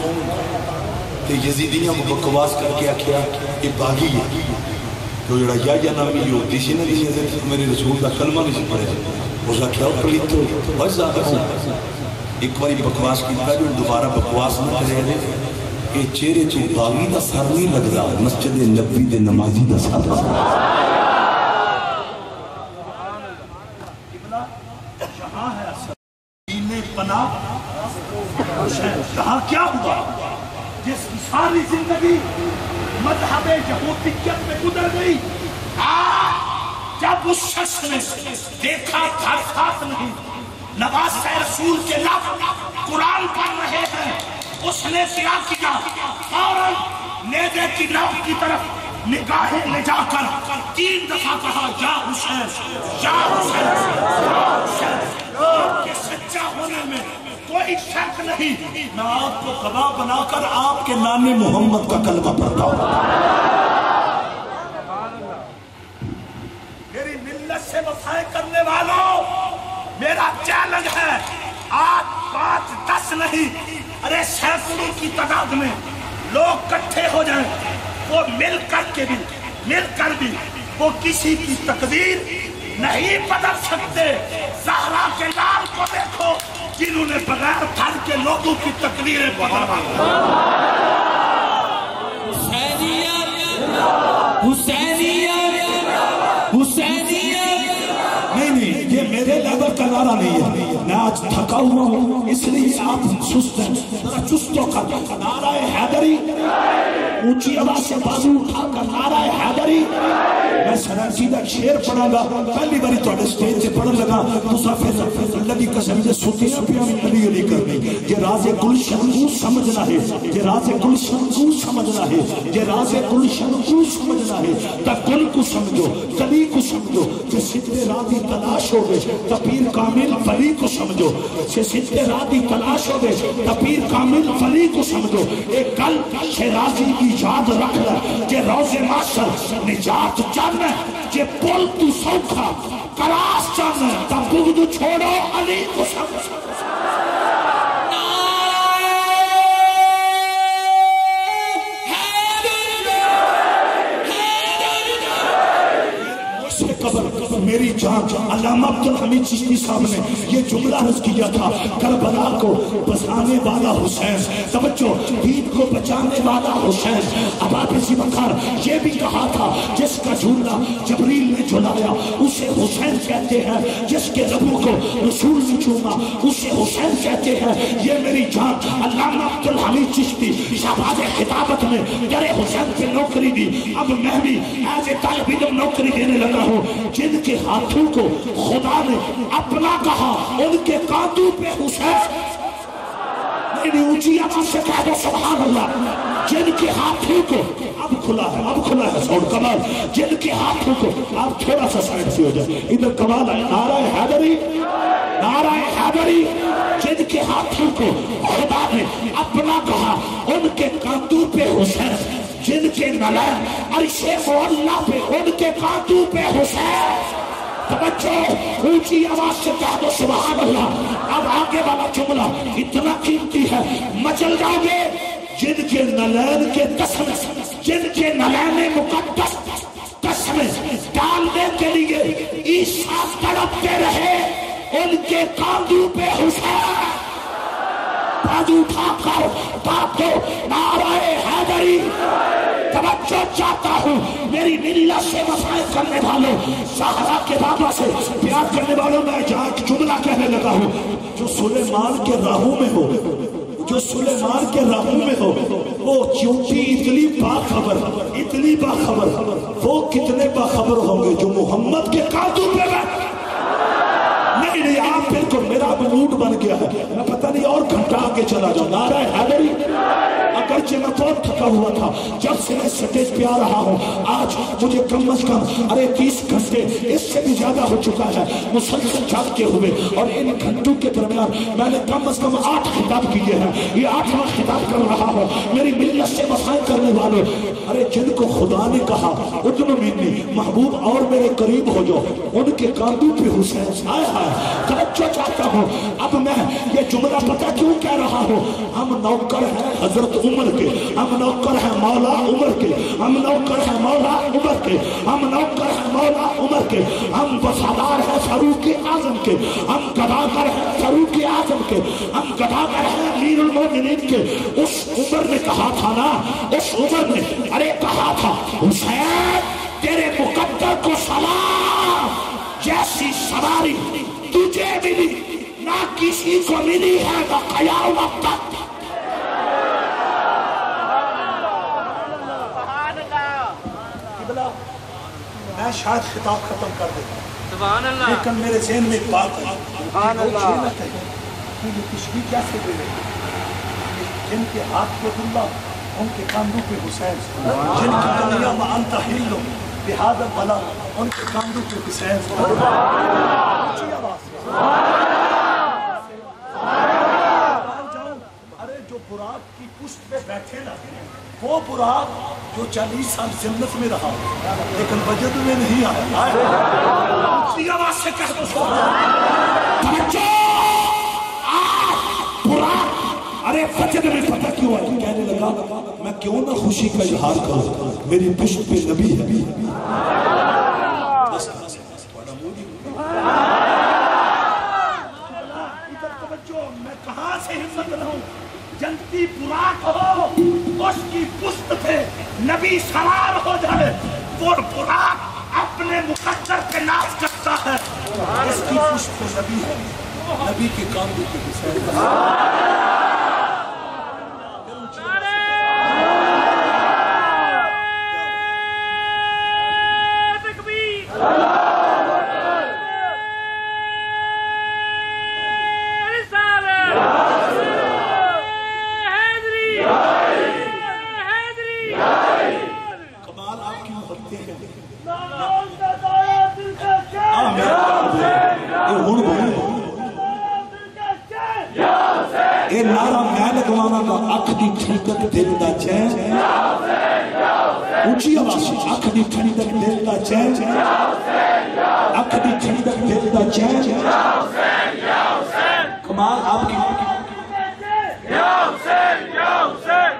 تے یزیدیاں بکواس کر کے آکھیا یہ باغی ہے تو جڑا یا نامی یہ ہوتی سی نا دیسی حضرت میرے رسول کا کلمہ نہیں سی پڑھے اس کا کیا پلیت تو بس زیادہ ایک باری بکواس کی تھا جو دوبارہ بکواس نہ کرے ہیں یہ چہرے چو باغی دا سر نہیں لگ رہا مسجد نبی دے نمازی دا سر جہاں ہے دین پناہ جہاں کیا ہوا جس کی ساری زندگی مذہب یہودیت میں گزر گئی جب اس شخص نے دیکھا گھر ساتھ نہیں نواز رسول کے لب قرآن پڑھ رہے ہیں اس نے کیا کیا فوراً نیزے کی ناک کی طرف نگاہیں لے جا کر 3 دفعہ کہا یا حسین یا حسین یا حسین آپ کے سچا ہونے میں کوئی شک نہیں میں آپ کو گواہ بنا کر آپ کے نام محمد کا کلمہ پڑھتا ہوں میری ملت سے وفائے کر الگ ہے. 8 5 10 نہیں, ارے سینکڑوں کی تعداد میں لوگ اکٹھے ہو جائیں, وہ مل کر بھی وہ کسی کی تقدیر نہیں بدل سکتے. زہرا کے لال کو دیکھو جنہوں نے بغیر پھل کے لوگوں کی تقدیریں بدلا. نہیں, یہ میرے لیول کا نعرہ نہیں ہے. میں آج تھکا ہوا ہوں, اس لیے آپ سست ہیں. ذرا چستوں کا نعرہ حیدری, اونچی آواز سے بازو اٹھا کر نعرہ حیدری. میں سراسیدہ شیر پڑھا گا. پہلی باری تو اسٹیج سے پڑھن لگا مسافر اللہ کی قسم سے سوتیاں پیاں نبی علی کرنی. یہ راز گلشن کو سمجھنا ہے, یہ راز گلشن کو سمجھنا ہے, یہ راز گلشن کو سمجھنا ہے. تب گل کو سمجھو, کلی کو سمجھو, کہ سدھے راضی تلاش ہو گئے تب پیر کامل ولی کو سمجھو. کہ سدھے راضی تلاش ہو گئے تب پیر کامل ولی کو سمجھو. ایک کل شیرازی کی یاد رکھ لے کہ روز معاشر نجات جانا ہے, کہ پل تو سوکھا کراس جانا ہے, تب بغض چھوڑو علی کو سمجھو. میری جان علامہ عبدالحمید چشتی صاحب نے یہ جملہ عرض کیا تھا, کربلا کو بسانے والا حسین, توجہ, دین کو بچانے والا حسین. ابا ذی بکر یہ بھی کہا تھا جس کا جھولا جبریل نے جھلایا اسے حسین کہتے ہیں, جس کے لبوں کو رسول نے چوما اسے حسین کہتے ہیں. یہ میری جان علامہ عبدالحمید چشتی شہباز خطابت میں تیرے حسین پہ نوکری دی. اب میں بھی ایز اے طالب علم نوکری دینے لگا ہوں. جن کے ہاتھوں کو خدا نے اپنا کہا ان کے کاندھوں پہ حسین. میری اونچی آواز سے کہہ دو سبحان اللہ. جن کے ہاتھوں کو اب کھلا ہے ساؤنڈ کمال. جن کے ہاتھوں کو آپ تھوڑا سا سائڈ سے ہو جائے, ادھر کمال ہے. نعرہ حیدری. جن کے ہاتھوں کو خدا نے اپنا کہا ان کے کاندھوں پہ حسین. جن کے نلین عرش معلیٰ پہ ان کے کاندھوں پہ حسین. توجہ, اونچی آواز سے کہہ دو سبحان اللہ. اب آگے والا جملہ اتنا قیمتی ہے, مچل جاؤ گے. جن کے نلین کے قسم, جن کے نلین مقدس قسم ڈالنے کے لیے عیسیٰ تڑپتے رہے ان کے کاندھوں پہ حسین. بازو اٹھا کر بات دو نعرہ حیدری. توجہ چاہتا ہوں میری ملت سے وفایت کرنے والوں, زہرا کے بابا سے پیار کرنے والوں. میں جہاں ایک جملہ کہنے لگا ہوں, جو سلیمان کے راہوں میں ہو, جو سلیمان کے راہوں میں ہو, وہ چونٹی اتنی باخبر, وہ کتنے باخبر ہوں گے جو محمد کے کاندھوں پہ بیٹھے. نہیں, آپ بالکل میرا موڈ بن گیا ہے, میں پتہ نہیں اور گھنٹہ آگے چلا جاؤں. نعرہ حیدری. اگرچہ میں بہت تھکا ہوا تھا جب سے میں سٹیج پہ آ رہا ہوں, آج مجھے کم از کم 30 گھنٹے اس سے بھی زیادہ ہو چکا ہے مسلسل جاگتے ہوئے. اور ان گھنٹوں کے درمیان میں نے کم از کم 8 خطاب کیے ہیں. یہ 8واں خطاب کر رہا ہوں. میری ملت سے وفایت کرنے والوں, ارے جن کو خدا نے کہا ادنو منی محبوب اور میرے قریب ہو جاؤ, ان کے کاندھوں پہ حسین. توجہ چاہتا ہوں. اب میں یہ جملہ پتہ کیوں کہہ رہا ہوں. ہم نوکر ہیں حضرت عمر کے, ہم نوکر ہیں مولا عمر کے, ہم نوکر ہیں مولا عمر کے, ہم نوکر ہیں مولا عمر کے, ہم وفادار ہیں فاروق اعظم کے, ہم گداگر ہیں فاروق اعظم کے, ہم گداگر ہیں امیر المومنین کے. اس عمر نے کہا تھا نا, اس عمر نے ارے کہا تھا حسین تیرے مقدر کو سلام, جیسی سواری تجھے ملی نہ کسی کو ملی ہے نہ قیامت تک. میں شاید خطاب ختم کر دیتا ہوں, لیکن میرے ذہن میں ایک بات ہے. یہ تشبیہ کیسے دے رہے, جن کے ہاتھ پہ اللہ ان کے کاندھوں پہ حسین, جن کی دنیا میں انت ہلو بہذا بلا ان کے کاندھوں پہ حسین. ارے جو براق کی پشت پہ بیٹھے نا, وہ براق جو 40 سال جنت میں رہا لیکن وجد میں نہیں آیا. اسی آواز سے کہہ دو سجدے میں پتہ کیوں ہے؟ کہنے لگا میں کیوں نہ خوشی کا اظہار کروں، میری پشت پہ نبی ہے۔ میں کہاں سے ہمت لاؤں؟ جنتی براق ہو، اس کی پشت پہ نبی سوار ہو جائے، وہ براق اپنے مقدر پہ ناز کرتا ہے، اس کی پشت پہ نبی ہے، نبی کے کاندھے پہ حسین۔ اے نعرہ میں لگوانا کا اکھ دی ٹھنڈک دل دا چین، اونچی آواز سے اکھ دی ٹھنڈک دل دا چین، اکھ دی ٹھنڈک دل دا چین۔ کمال آپ کی یا حسین یا حسین،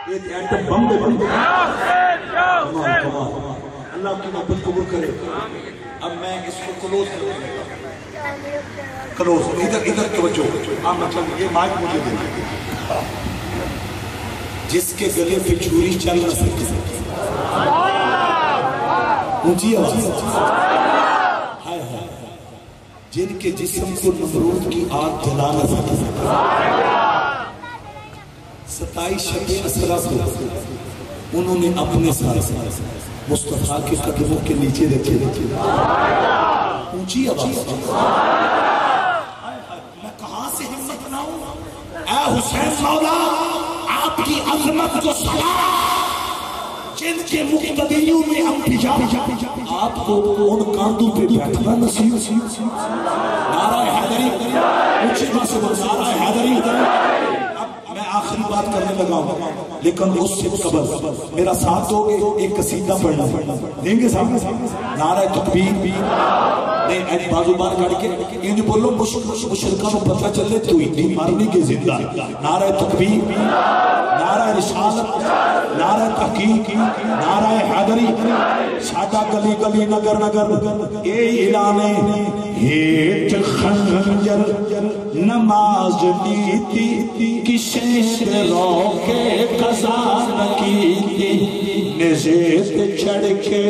یہ ایٹم بم دے بندے، کمال کمال، اللہ کی محبت قبول کرے۔ اب میں اس کو کلوز کروں گا، کلوز ادھر توجہ، مطلب یہ مائک مجھے دے، جس کے گلے پہ چھری چل نہ سکے، اونچی آواز، جن کے جسم کو نمرود کی آگ جلا نہ سکے، 27 شب اسرا کو انہوں نے اپنے ساتھ مصطفیٰ کے قدموں کے نیچے رکھے، اونچی آواز، میں کہاں سے ہمت لاؤں؟ اے حسین مولا آپ کی عظمت کو سلام، جن کے مقتدیوں میں انبیاء، آپ کو ان کاندھوں پہ بیٹھنا نصیب۔ نعرہ حیدری، اونچی آواز سے نعرہ حیدری۔ میں آخری بات کرنے لگا ہوں، لیکن اس سے قبل میرا ساتھ دو گے، ایک قصیدہ پڑھنا دیں گے صاحب؟ نعرہ تکبیر، نہیں ایک بازو بار کر کے یہ جو بولو مشرکہ کو پتہ چلے تو اتنی مارنے کے زندہ۔ نعرہ تکبیر، نعرہ رسالت، نعرہ تحقیق، نعرہ حیدری، ساڈا گلی گلی نگر نگر اے اعلان ہیٹ خنجر نماز نیتی کسے رو کے قضا نکیتی، نزیت چڑھ کے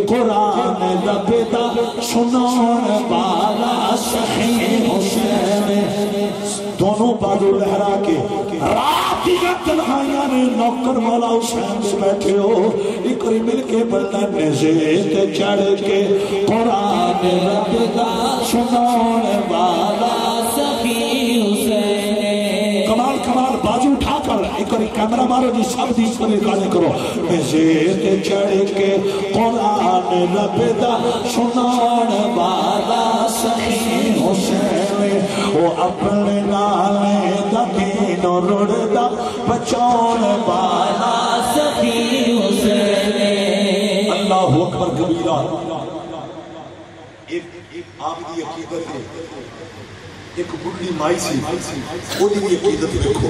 قرآن لبدا سنون بالا سخی حسین، دونوں بازو لہرا کے راتی کا تنہائیاں نے نوکر والا حسین سے بیٹھے ہو، ایک مل کے بلنا نزیت چڑھ کے قرآن لبدا سنون بالا سخی حسین۔ کمال کمال، بازو اٹھا کر ایک اور کیمرہ مارو جی، سب دیس پر گانے کرو۔ نزیت چڑھ کے قرآن لبدا سنون بالا سخی حسین، وہ اپنے نالے دا دین رڑدا بچاؤن بالا سخی حسین۔ اللہ اکبر کبیرہ۔ آپ کی عقیدت ہے، ایک بڑی مائی سی، وہ دی عقیدت دیکھو،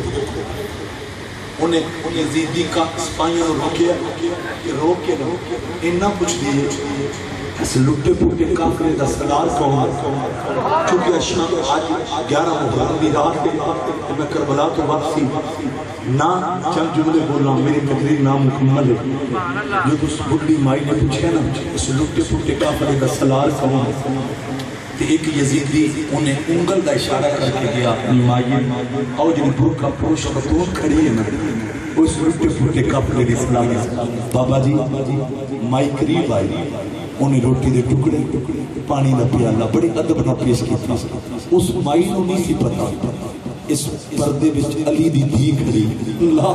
انہیں یزیدی کا سپاہیوں روکیا کہ روک کے نہ انہا کچھ دیئے، ایسے لٹے پوٹے کافرے دا سلار کون، چونکہ شام آج 11 محرم دی رات پہ میں کربلا تو واپسی نہ چند جملے بول رہا ہوں، میری تقریر نام مکمل ہے۔ جو اس بڑی مائی نے پوچھے نا اسے لٹے پوٹے کافرے دا سلار کون، ایک یزیدی انہیں انگل دا اشارہ کر کے گیا اپنی مائی، اور جن برکہ پروش خطون کھڑی ہے نا اس لٹے پوٹے کافرے دی سلار، بابا جی مائی قریب آئی، انہیں روٹی دے ٹکڑے پانی دا پیالہ بڑی ادب نہ پیش کی تھا، اس مائی نو نہیں سی پتا اس پردے وچ علی دی دھی کھڑی، اللہ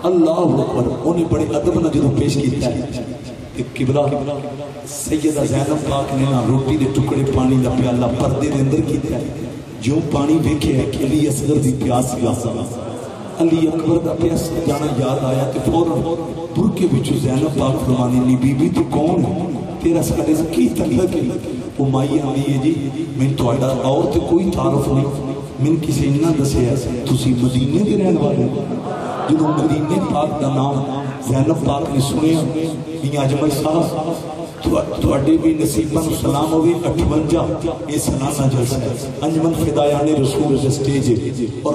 اللہ اکبر، انہیں بڑے ادب نہ جدوں پیش کیتا ہے کہ قبلہ سیدہ زینب پاک نے نا روٹی دے ٹکڑے پانی دا پیالہ پردے دے اندر کیتا ہے، جو پانی ویکھے ہے کہ علی اصغر دی پیاس پیاسا، علی اکبر دا پیاس جانا یاد آیا کہ فوراں برکے بچو زینب پاک فرمانی لی بی بی تو کون ہے تیرا سکرز کی تلک ہے، وہ مائی آئی ہے جی میں تو آئیڈا اور تے کوئی تعارف نہیں، من کسی نہ دسیا تسی مدینے دے رہن والے جدو مدینے پاک دا نام زینب پاک نے سنیا میاں اجمل صاحب تھوڑے بھی نصیباں نو سلام ہوئے 58 یہ سالانہ جلسہ ہے انجمن فدایان رسول دے سٹیج اور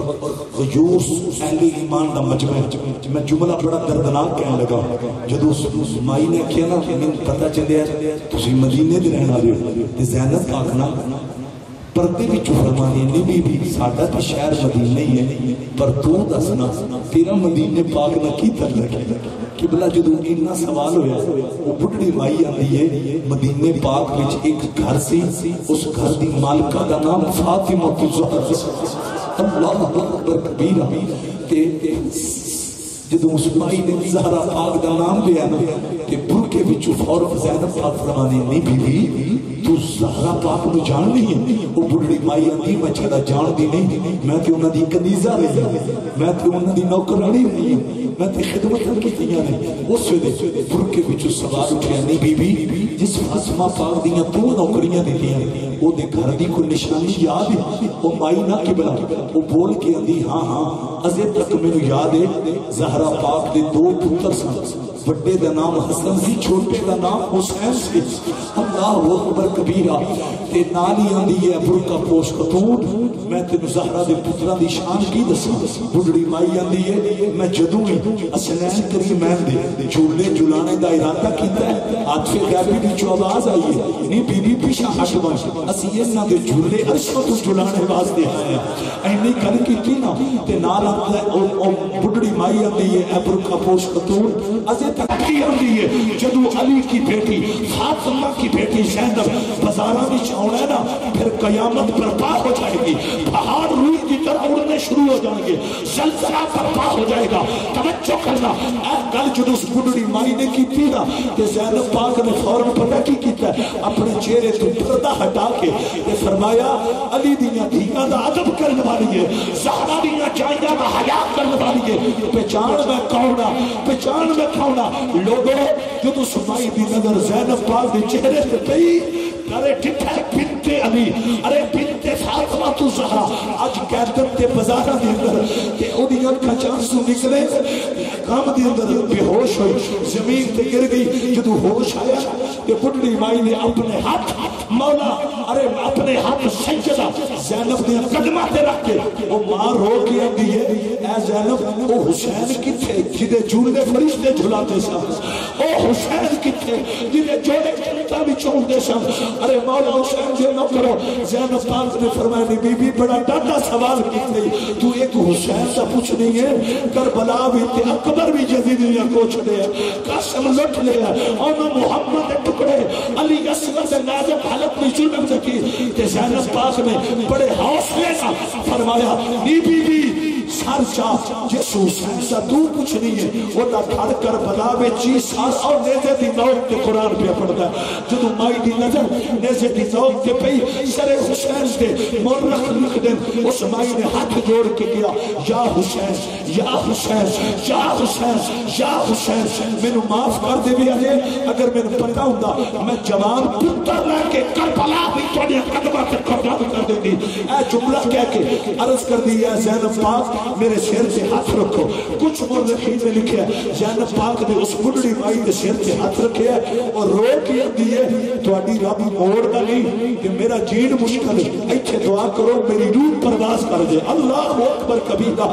غیوث اہل ایمان دا مجمع میں جملہ بڑا دردناک کہنے لگا جدو مائی نے کیا نا کہ میں پتہ چلیا تسی مدینے دے رہن والے تے زینب پاک نا پردے بھی فرمانی نبی بھی ساڈا تے شہر مدینے ہی ہے پر تو دسنا تیرا مدینے پاک نہ کی تر لگے کہ بلا جدو اتنا سوال ہویا وہ بڑھڑی مائی آتی ہے مدینے پاک وچ ایک گھر سی اس گھر دی مالکہ کا نام فاطمہ الزہرا اللہ اکبر کبیرہ تے جدو اس مائی نے زہرا پاک دا نام لیا نا کہ برکے وچ فورا زینب پاک فرمانے نہیں بی تو زہرا پاک نو جان نہیں ہے وہ بڑھڑی مائی آتی میں چھڑا جان دی نہیں میں تے انہاں دی کنیزہ رہی میں تے انہاں دی نوکرانی رہی میں تے خدمت کی تیاں نہیں اس ویلے برکے وچ سوال اٹھیا نہیں بی جس فاطمہ پاک دیاں تو نوکریاں دیتیاں او دے گھر دی کوئی نشانی یاد ہے او مائی نہ قبلہ او بول کے اندی ہاں ازے تک مینوں یاد ہے زہرا پاک دے 2 پتر سن بڑے دا نام حسن سی چھوٹے دا نام حسین سی اللہ اکبر کبیرہ تے نالی آندی ہے برکا پوش خطون میں تینوں زہرا دے پتراں دی شان کی دساں بڑھڑی مائی آندی ہے میں جدوں ہی اسنین کریمین دے جھولے جھلانے دا ارادہ کیتا ہے عاطف غیبی دی جو آواز آئی ہے نہیں بی بی پیچھے ہٹ بن اسی انہاں دے جھولے عرشوں تو جھلانے واسطے آئے ہیں اینی گل کیتی نا تے نال آندا ہے او بڑھڑی مائی آندی ہے اے برکا پوش خطون ازے تک کی آندی ہے جدوں علی کی بیٹی فاطمہ کی بیٹی زینب بازاراں وچ آونا ہے نا پھر قیامت برپا ہو جائے گی پہاڑ روئی کی طرح اڑنے شروع ہو جائیں گے زلزلہ برپا ہو جائے گا توجہ کرنا اے گل جدوں اس بڑھڑی مائی نے کیتی نا کہ زینب پاک نے فوراً پتہ کی کیتا ہے اپنے چہرے تو پردہ ہٹا کے تے فرمایا علی دیاں دھیاں دا ادب کرنے والی ہے زہرا دیاں چائیاں دا حیا کرنے والی ہے پہچان میں کھونا لوگوں جدوں سمائی دی نظر زینب پاک دے چہرے تے پئی ارے ٹھٹھا بنت علی ارے بنت فاطمہ الزہرا اج قیادت تے بازاراں دے اندر تے اودی اکھاں چانسو نکلے کام دے اندر بے ہوش ہوئی زمین تے گر گئی جدوں ہوش آیا تے بڑھڑی مائی نے اپنے ہاتھ مولا ارے اپنے ہاتھ سجدہ زینب دے قدماں تے رکھ کے او ماں رو کے آندی ہے اے زینب او حسین کتھے جدے جھولے فرشتے جھلاتے سن او حسین کتھے جدے جوڑے چلتا بھی چوندے سن ارے مولا حسین جو نہ کرو زینب پاک نے فرمایا بی بی بڑا ڈاٹا سوال کیتے تو ایک حسین سے پوچھ نہیں ہے کربلا بھی تے اکبر بھی یزیدیاں کو چھڑے قاسم لٹ لیا اور محمد ٹکڑے علی اصغر سے نازک حالت میں ظلم کی تے زینب پاک نے بڑے حوصلے سے فرمایا بی بی سر چاہ جس حسین سے تو کچھ نہیں ہے وہ نہ کھڑ کر بلا میں چیز ساس اور نیزے دی نوک کے قرآن پہ پڑھتا ہے جدو مائی دی نظر نیزے دی نوک کے پئی سر حسین دے مورخ لکھ دیں اس مائی نے ہاتھ جوڑ کے کیا یا حسین یا حسین یا حسین یا حسین میں نے معاف کر دے بھی آئے اگر میں نے پتہ ہوں میں جوان پتر لے کے کربلا بھی توڑے قدمہ تک قربان کر دیں گی اے جملہ کہہ کے عرض کر دی ہے زینب پاک میرے سر سے ہاتھ رکھو کچھ مورخین نے لکھا زینب پاک نے اس بڑھڑی مائی کے سر سے ہاتھ رکھے اور رو کے دیے تہاڈی رب موڑ دا نہیں کہ میرا جین مشکل ایتھے دعا کرو میری روح پرواز کر دے اللہ اکبر کبیرہ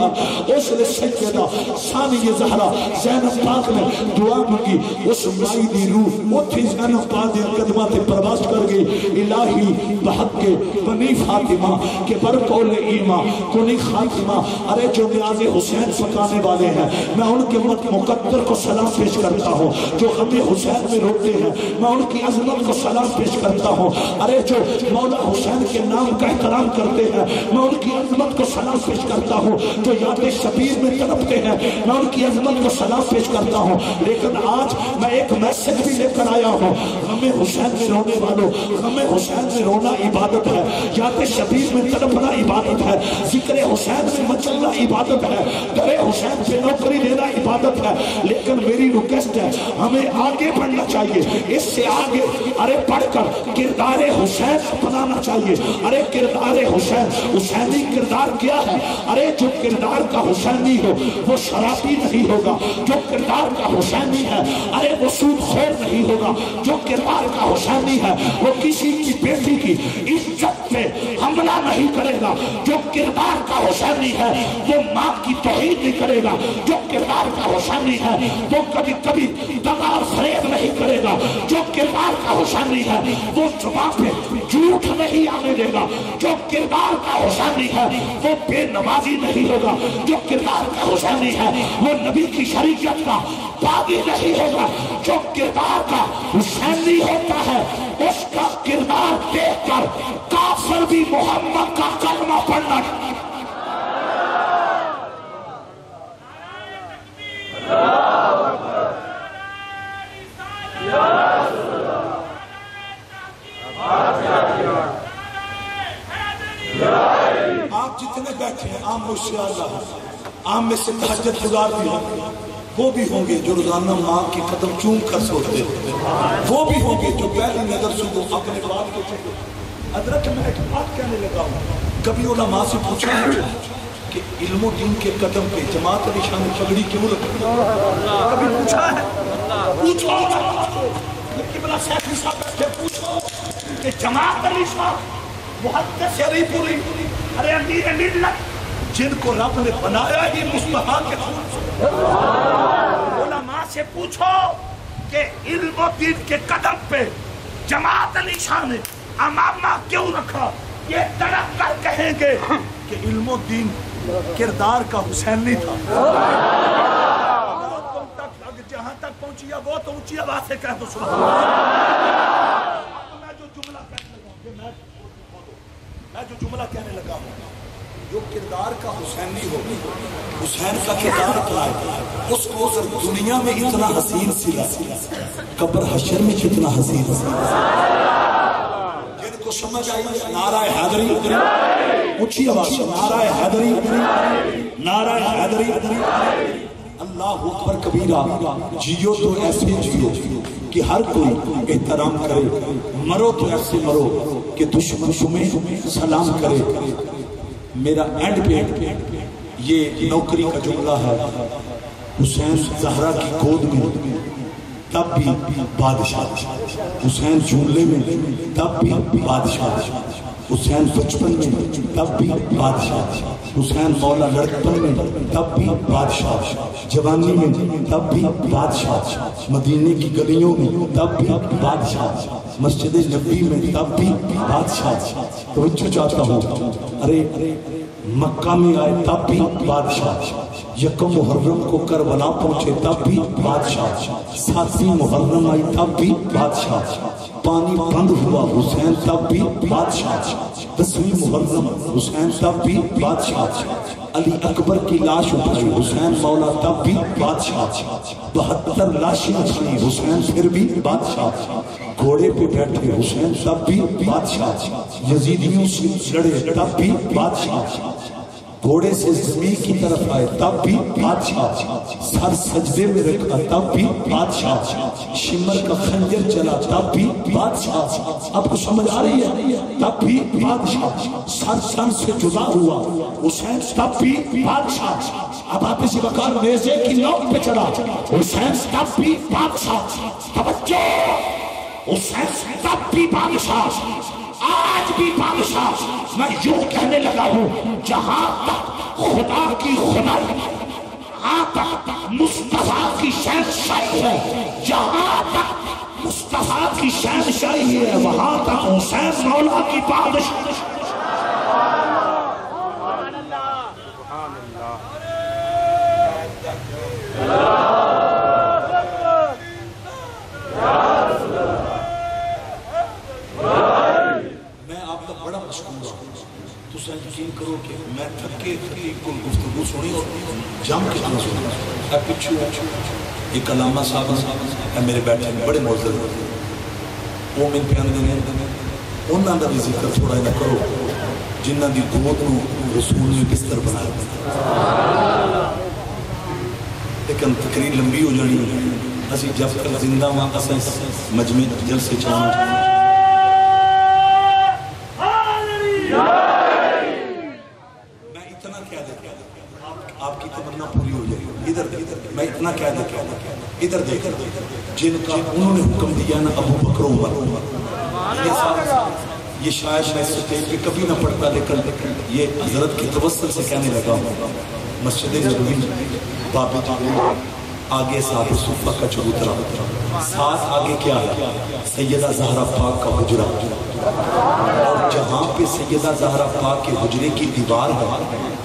اس نے سیدہ ثانی زہرا زینب پاک نے دعا مانگی اس مائی دی روح اوتھے زینب پاک دے قدماں تے پرواز کر گئی الہی بحق بنی فاطمہ کے برقول ایمان کنی خاتمہ ارے جو نیاز حسین پکانے والے ہیں میں ان کے مقدر کو سلام پیش کرتا ہوں جو ہمیں حسین میں روتے ہیں میں ان کی عظمت کو سلام پیش کرتا ہوں ارے جو مولا حسین کے نام کا احترام کرتے ہیں میں ان کی عظمت کو سلام پیش کرتا ہوں جو یاد شبیر میں تڑپتے ہیں میں ان کی عظمت کو سلام پیش کرتا ہوں لیکن آج میں ایک میسج بھی لے کر آیا ہوں ہمیں حسین میں رونے والوں ہمیں حسین میں رونا عبادت ہے یاد شبیر میں تڑپنا عبادت ہے ذکر حسین میں مچلنا عبادت ہے، در حسین سے نوکری دینا عبادت ہے، لیکن میری ریکویسٹ ہے ہمیں آگے بڑھنا چاہیے، اس سے آگے ارے پڑھ کر کردار حسین اپنانا چاہیے۔ ارے کردار حسین، حسینی کردار کیا ہے؟ ارے جو کردار کا حسینی ہو وہ شرابی نہیں ہوگا، جو کردار کا حسینی ہے ارے وہ سود خور نہیں ہوگا، جو کردار کا حسینی ہے وہ کسی کی بیٹی کی عزت پہ حملہ نہیں کرے گا، جو کردار کا حسینی ہے وہ ماں کی توہین نہیں کرے گا، جو کردار کا حسینی ہے وہ کبھی کبھی دغا اور فریب نہیں کرے گا، جو کردار کا حسینی ہے وہ زبان پہ جھوٹ نہیں آنے دے گا، جو کردار کا حسینی ہے وہ بے نمازی نہیں ہوگا، جو کردار کا حسینی ہے وہ نبی کی شریعت کا باغی نہیں ہوگا، جو کردار کا حسینی ہوتا ہے اس کا کردار دیکھ کر کافر بھی محمد کا کلمہ پڑھنا۔ آپ جتنے بیٹھے ہیں عام عام میں سے تہجد گزار بھی ہوں، وہ بھی ہوں گے جو روزانہ ماں کے قدم چوم کر سوچتے ہیں، وہ بھی ہوں گے جو پہلی نظر سے وہ اپنے بات کو چھوڑتے ہیں۔ حضرت میں ایک بات کہنے لگا ہوں، کبھی علماء سے پوچھا ہے کہ علم و دین کے قدم پہ جماعت علی شاہ نے پگڑی کیوں رکھی؟ کبھی پوچھا ہے؟ پوچھو قبلہ سیفی صاحب بیٹھے پوچھو کہ جماعت علی شاہ محدث شریف پوری ارے امیر ملت جن کو رب نے بنایا ہی مصطفیٰ کے خون سے، علماء سے پوچھو کہ علم و دین کے قدم پہ جماعت علی شاہ نے امامہ کیوں رکھا؟ یہ تڑپ کر کہیں گے کہ علم و دین کردار کا حسینی تھا۔ جہاں تک پہنچی ہے وہ تو اونچی آواز سے کہہ دو سبحان اللہ۔ میں جو جملہ کہنے لگا ہوں، میں جو جملہ کہنے لگا ہوں، جو کردار کا حسینی ہو، حسین کا کردار کیا ہے، اس کو دنیا میں اتنا حسین سلا، قبر حشر میں کتنا حسین جن کو سمجھ آئی نعرہ حیدری، اونچی آواز سے نعرہ حیدری، نعرہ حیدری، اللہ اکبر کبیرہ، جیو تو ایسے جیو کہ ہر کوئی احترام کرے، مرو تو ایسے مرو کہ دشمن تمہیں سلام کرے۔ میرا اینڈ پہ یہ نوکری کا جملہ ہے، حسین زہرا کی گود میں تب بھی بادشاہ، حسین جملے میں تب بھی بادشاہ، حسین بچپن میں تب بھی بادشاہ، حسین مولا لڑکپن میں تب بھی بادشاہ، جوانی میں تب بھی بادشاہ، مدینے کی گلیوں میں تب بھی بادشاہ، مسجد نبی میں تب بھی بادشاہ۔ توجہ چاہتا ہوں، ارے مکہ میں آئے تب بھی بادشاہ، یکم محرم کو کربلا پہنچے تب بھی بادشاہ، ساتویں محرم آئی تب بھی بادشاہ، پانی بند ہوا حسین تب بھی بادشاہ، 10ویں محرم حسین تب بھی بادشاہ، علی اکبر کی لاش اٹھائی حسین مولا تب بھی بادشاہ، 72 لاشیں اٹھائی حسین پھر بھی بادشاہ، گھوڑے پہ بیٹھے حسین تب بھی بادشاہ، یزیدیوں سے لڑے تب بھی بادشاہ، گھوڑے سے زمین کی طرف آئے تب بھی بادشاہ، سر سجدے میں رکھا تب بھی بادشاہ، شمر کا خنجر چلا تب بھی بادشاہ، اب کو سمجھ آ رہی ہے؟ تب بھی بادشاہ، سر سن سے جدا ہوا حسین تب بھی بادشاہ، اب آپ اسی وقار نیزے کی نوک پہ چڑھا حسین تب بھی بادشاہ، توجہ، حسین تب بھی بادشاہ، آج بھی بادشاہ۔ میں یوں کہنے لگا ہوں، جہاں تک خدا کی خدائی، جہاں تک مصطفیٰ کی شہنشاہی ہے، جہاں تک مصطفیٰ کی شہنشاہی ہے، وہاں تک حسین مولا کی بادشاہی۔ یقین کرو کہ میں تھکے کوئی گفتگو سنی اور جم کے نہ سنی، اے پچھو ایک علامہ صاحب ہے میرے بیٹھے بڑے معزز وہ من پیان دینے انہاں دا بھی ذکر تھوڑا نہ کرو جنہ دی گود نو رسول نے بستر بنایا، لیکن تقریر لمبی ہو جانی اسی جب تک زندہ ہوں اساں مجمع جلسے چاہوں میں اتنا کہہ دیتا آپ کی تمنا پوری ہو جائے ادھر میں اتنا کہہ دیتا ادھر دیکھ جن کا انہوں نے حکم دیا نا ابو بکر عمر یہ شاید میں سٹیج پہ کبھی نہ پڑھتا لیکن یہ حضرت کی توسل سے کہنے لگا ہوں مسجد نبوی بابی جبریل آگے صاحب صفہ کا چبوترا ساتھ آگے کیا ہے سیدہ زہرا پاک کا حجرہ اور جہاں پہ سیدہ زہرا پاک کے حجرے کی دیوار ہے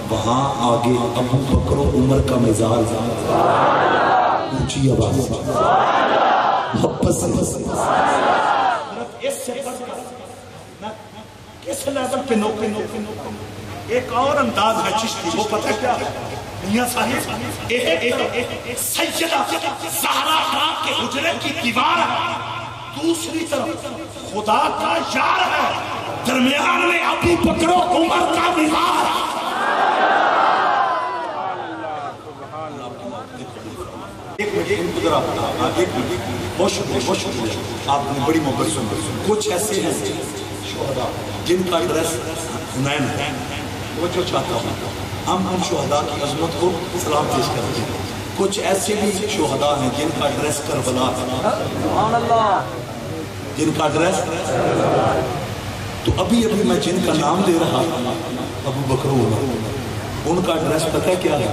وہاں آگے ابو بکر و عمر کا مزار اونچی آواز محبت سے کس لیول پہ نوکے ایک اور انداز ہے چشتی وہ پتہ کیا ہے میاں صاحب سیدہ زہرا پاک کے حجرے کی دیوار ہے دوسری طرف خدا کا یار ہے درمیان میں ابو بکر و عمر کا مزار ہے ایک منٹ بہت شکریہ آپ نے بڑی محبت سن کچھ ایسے ہیں شہداء جن کا ایڈریس حنین ہے وہ جو چاہتا ہوں ہم ان شہداء کی عظمت کو سلام پیش کرتے ہیں کچھ ایسے بھی شہداء ہیں جن کا ایڈریس کربلا ہے جن کا ایڈریس تو ابھی میں جن کا نام لے رہا ابو بکر عمر ان کا ایڈریس پتہ کیا ہے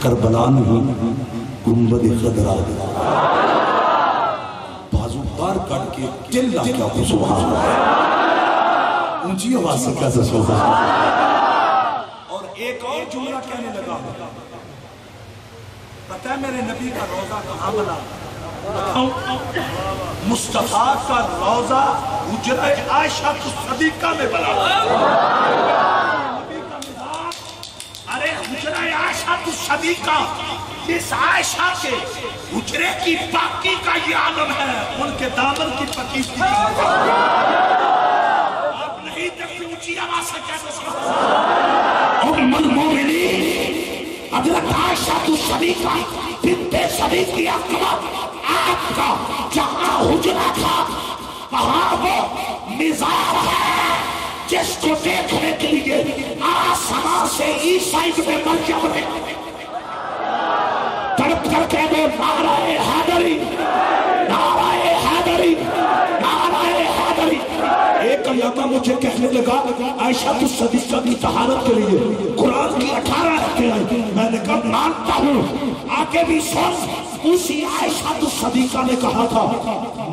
کربلا نہیں گنبد خضرا بازو بار کٹ کے دل لا کیا کو سبحان اللہ اونچی آواز سے کیسا سبحان اللہ اور ایک اور جملہ کہنے لگا پتہ ہے میرے نبی کا روزہ کہاں بنا مصطفیٰ کا روزہ حجرہ عائشہ صدیقہ میں بنا ارے حجرہ عائشہ صدیقہ اس عائشہ کے حجرے کی پاکی کا یہ عالم ہے ان کے دامن کی پاکیزگی آپ نہیں دیکھتے اونچی آواز سے کیسے سنتے ام المومنین حضرت عائشہ صدیقہ بنت صدیق اکبر آپ کا جہاں حجرہ تھا وہاں وہ مزار ہے جس کو دیکھنے کے لیے آسمان سے عیسائی میں مریم نے تڑپ کر کے میں نعرہ حیدری نعرہ حیدری نعرہ حیدری ایک علامہ مجھے کہنے لگا عائشہ صدیقہ کی طہارت کے لیے قرآن کی 18 آیتیں ہیں میں نے کہا مانتا ہوں آگے بھی سن اسی عائشہ صدیقہ نے کہا تھا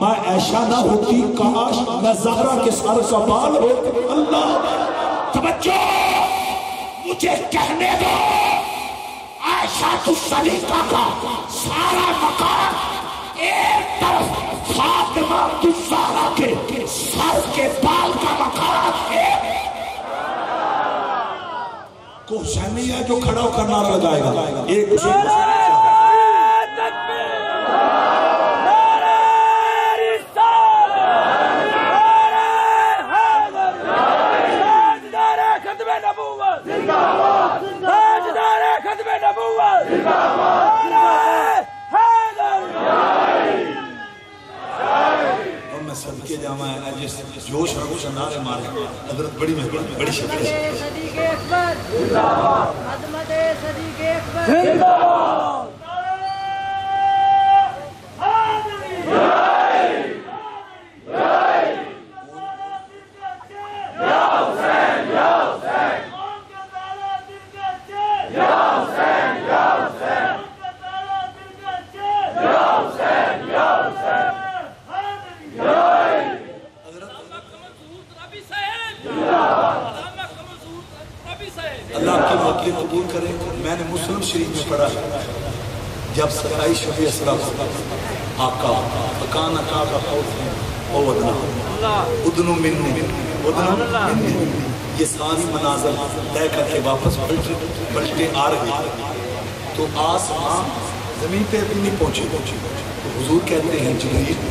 میں عائشہ نہ ہوتی کاش میں زہرا کے سر کا بال ہو اللہ توجہ مجھے کہنے دو عائشہ صدیقہ کا سارا مقام ایک طرف فاطمہ الزہرا کے سر کے بال کا مقام ایک کو حسینی ہے جو کھڑا ہو کر نعرہ لگائے گا ایک اور میں سب کے جامعہ ہے جس جوش رکھو شنارے مارے حضرت بڑی مہربانی بڑی شکریہ صدیق اکبر عظمت صدیق اکبر اللہ کی وکیل قبول کرے میں نے مسلم شریف میں پڑھا جب سرائی شفیع اسلام آقا اکان اکا کا خوف او ادنا ادنو منو ادنو منو یہ ساری مناظر طے کر کے واپس پلٹے آ رہے تو آسمان زمین پہ ابھی نہیں پہنچے تو حضور کہتے ہیں جبریل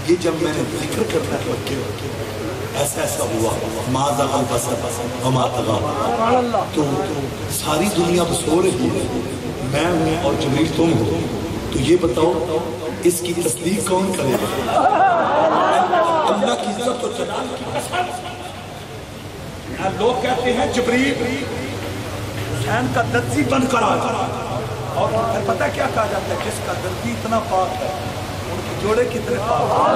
یہ جب میں نے ذکر کرنا ہے ایسا ایسا ہوا ما زاغ البصر وما طغى. تو ساری دنیا بسو رہی ہے، میں ہوں اور جبریل تم ہو، تو یہ بتاؤ اس کی تصدیق کون کرے گا؟ اللہ کی عزت و جلال کی قسم. لوگ کہتے ہیں جبریل حسین کا دردی بن کر آیا، اور پھر پتہ کیا کہا جاتا ہے، جس کا دردی اتنا پاک ہے ان کے جوڑے کتنے پاک ہیں.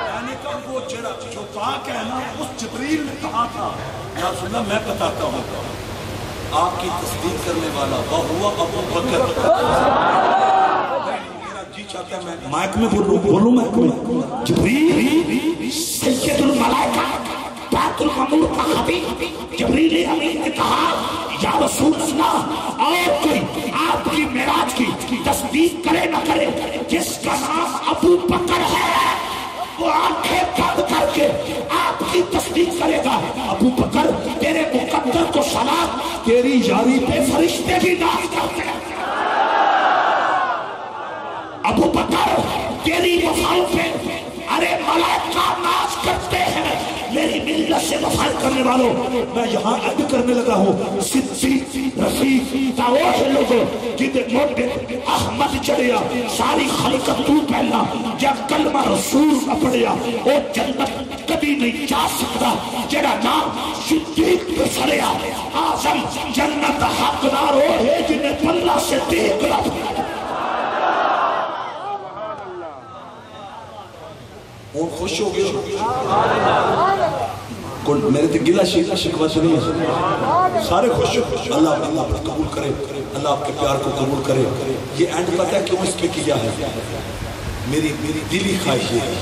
یعنی کہ وہ جو پاک ہے نا، اس جبریل نے کہا تھا یا رسول اللہ میں بتاتا ہوں آپ کی تصدیق کرنے والا وہ ہوا ابو بکر. میرا جی چاہتا ہے میں مائک میں بولوں میں جبریل سید الملائکہ بیت المعمور کا خطیب جبریل امین نے کہا یا رسول اللہ اور کوئی آپ کی معراج کی تصدیق کرے نہ کرے، جس کا نام ابو بکر ہے وہ آنکھیں بند کر کے آپ کی تصدیق کرے گا. ابو بکر تیرے مقدر کو سلام، تیری یاری پہ فرشتے بھی ناز کرتے ہیں. ابو بکر تیری وفاؤں پہ ارے ملائکہ ناز کرتے ہیں. میری ملت سے وفا کرنے والوں، میں یہاں عد کرنے لگا ہوں صدیق رفیق تاوش لوگوں جنہیں موٹے احمد چڑھیا ساری خلقت تو پہلا جب کلمہ رسول نہ پڑھیا وہ جنت کبھی نہیں جا سکتا. جڑا نام صدیق پہ سڑیا آزم جنت حقدار ہو ہے جنہیں پلہ سے دیکھ رہا. وہ خوش ہو گیا میرے تے گلہ شکوہ سے نہیں ہے، سارے خوش ہو. اللہ آپ کو قبول کرے، اللہ آپ کے پیار کو قبول کرے. یہ اینڈ پتہ ہے کیوں اس پہ کیا ہے؟ میری دلی خواہش ہے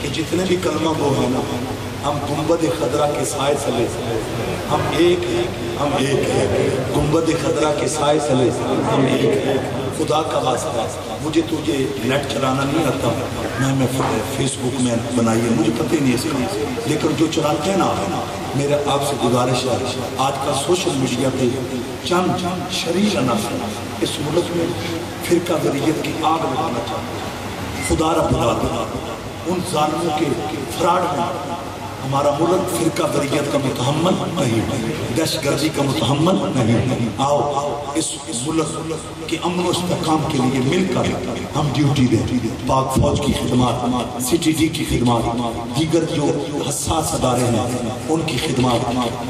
کہ جتنے بھی کلمہ گو ہیں نا، ہم گنبد خضرا کے سائے تلے ہم ایک ہیں، ہم ایک ہیں. گنبد خضرا کے سائے تلے ہم ایک ہیں. خدا کا واسطہ مجھے تو یہ نیٹ چلانا نہیں آتا، میں فیس بک میں بنائی ہے، مجھے پتہ ہی نہیں اس کا، لیکن جو چلاتے ہیں نا میرا آپ سے گزارش ہے آج کا سوشل میڈیا پہ چند شریر عناصر اس ملک میں فرقہ واریت کی آگ لگانا چاہتے ہیں. خدا رب العالمین ان ظالموں کے فراڈ میں ہمارا ملک فرقہ واریت کا متحمل نہیں، دہشت گردی کا متحمل نہیں. آؤ اس ملک کے امن و استحکام کے لیے مل کر ہم ڈیوٹی دیں. پاک فوج کی خدمات، سی ٹی ڈی کی خدمات، دیگر جو حساس ادارے ہیں ان کی خدمات.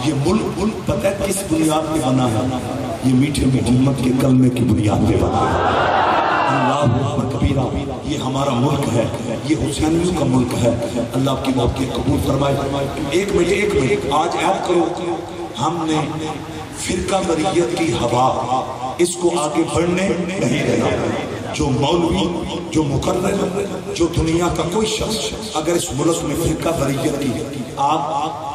یہ ملک پتہ ہے کس بنیاد پہ بنا ہے؟ یہ میٹھے محمد کے کلمے کی بنیاد پہ بنا ہے. اللہ اکبر کبیرہ. یہ ہمارا ملک ہے، یہ حسینیوں کا ملک ہے. اللہ آپ کی محبت قبول فرمائے. ایک منٹ آج ایڈ کرو، ہم نے فرقہ واریت کی ہوا اس کو آگے بڑھنے نہیں دینا. جو مولوی، جو مقرر، جو دنیا کا کوئی شخص اگر اس ملک میں فرقہ واریت کی آگ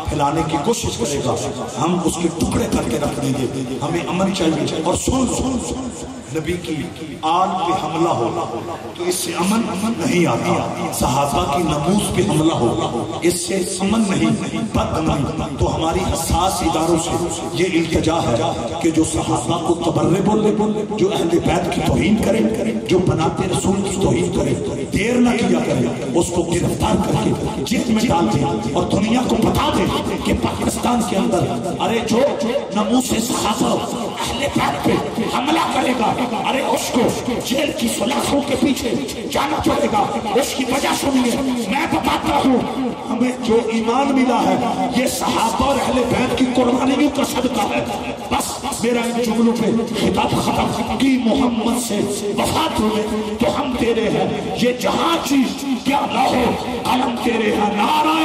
پھیلانے کی کوشش کرے گا ہم اس کے ٹکڑے کر کے رکھ دیں گے. ہمیں امن چاہیے. اور سن نبی کی آل پہ حملہ ہو تو اس سے امن نہیں آتا. صحابہ کی ناموس پہ حملہ ہو اس سے امن نہیں، بد نہیں. تو ہماری حساس اداروں سے یہ التجا ہے کہ جو صحابہ کو تبرے بولے، جو اہل بیت کی توہین کرے، جو بناتے رسول کی توہین کرے، دیر نہ کیا کرے، اس کو گرفتار کر کے جیل میں ڈال دے اور دنیا کو بتا دے کہ پاکستان کے اندر ارے جو ناموس صحابہ اہل بیت پہ حملہ کرے گا ارے اس کو جیل کی سلاخوں کے پیچھے جانا پڑے گا. اس کی وجہ سنیے، میں بتاتا ہوں ہمیں جو ایمان ملا ہے یہ صحابہ اور اہل بیت کی قربانیوں کا صدقہ ہے. بس میرا ان جملوں پہ خطاب ختم کی. محمد سے وفات ہوئے تو ہم تیرے ہیں، یہ جہاں چیز کیا نہ ہو قلم تیرے ہیں. نعرہ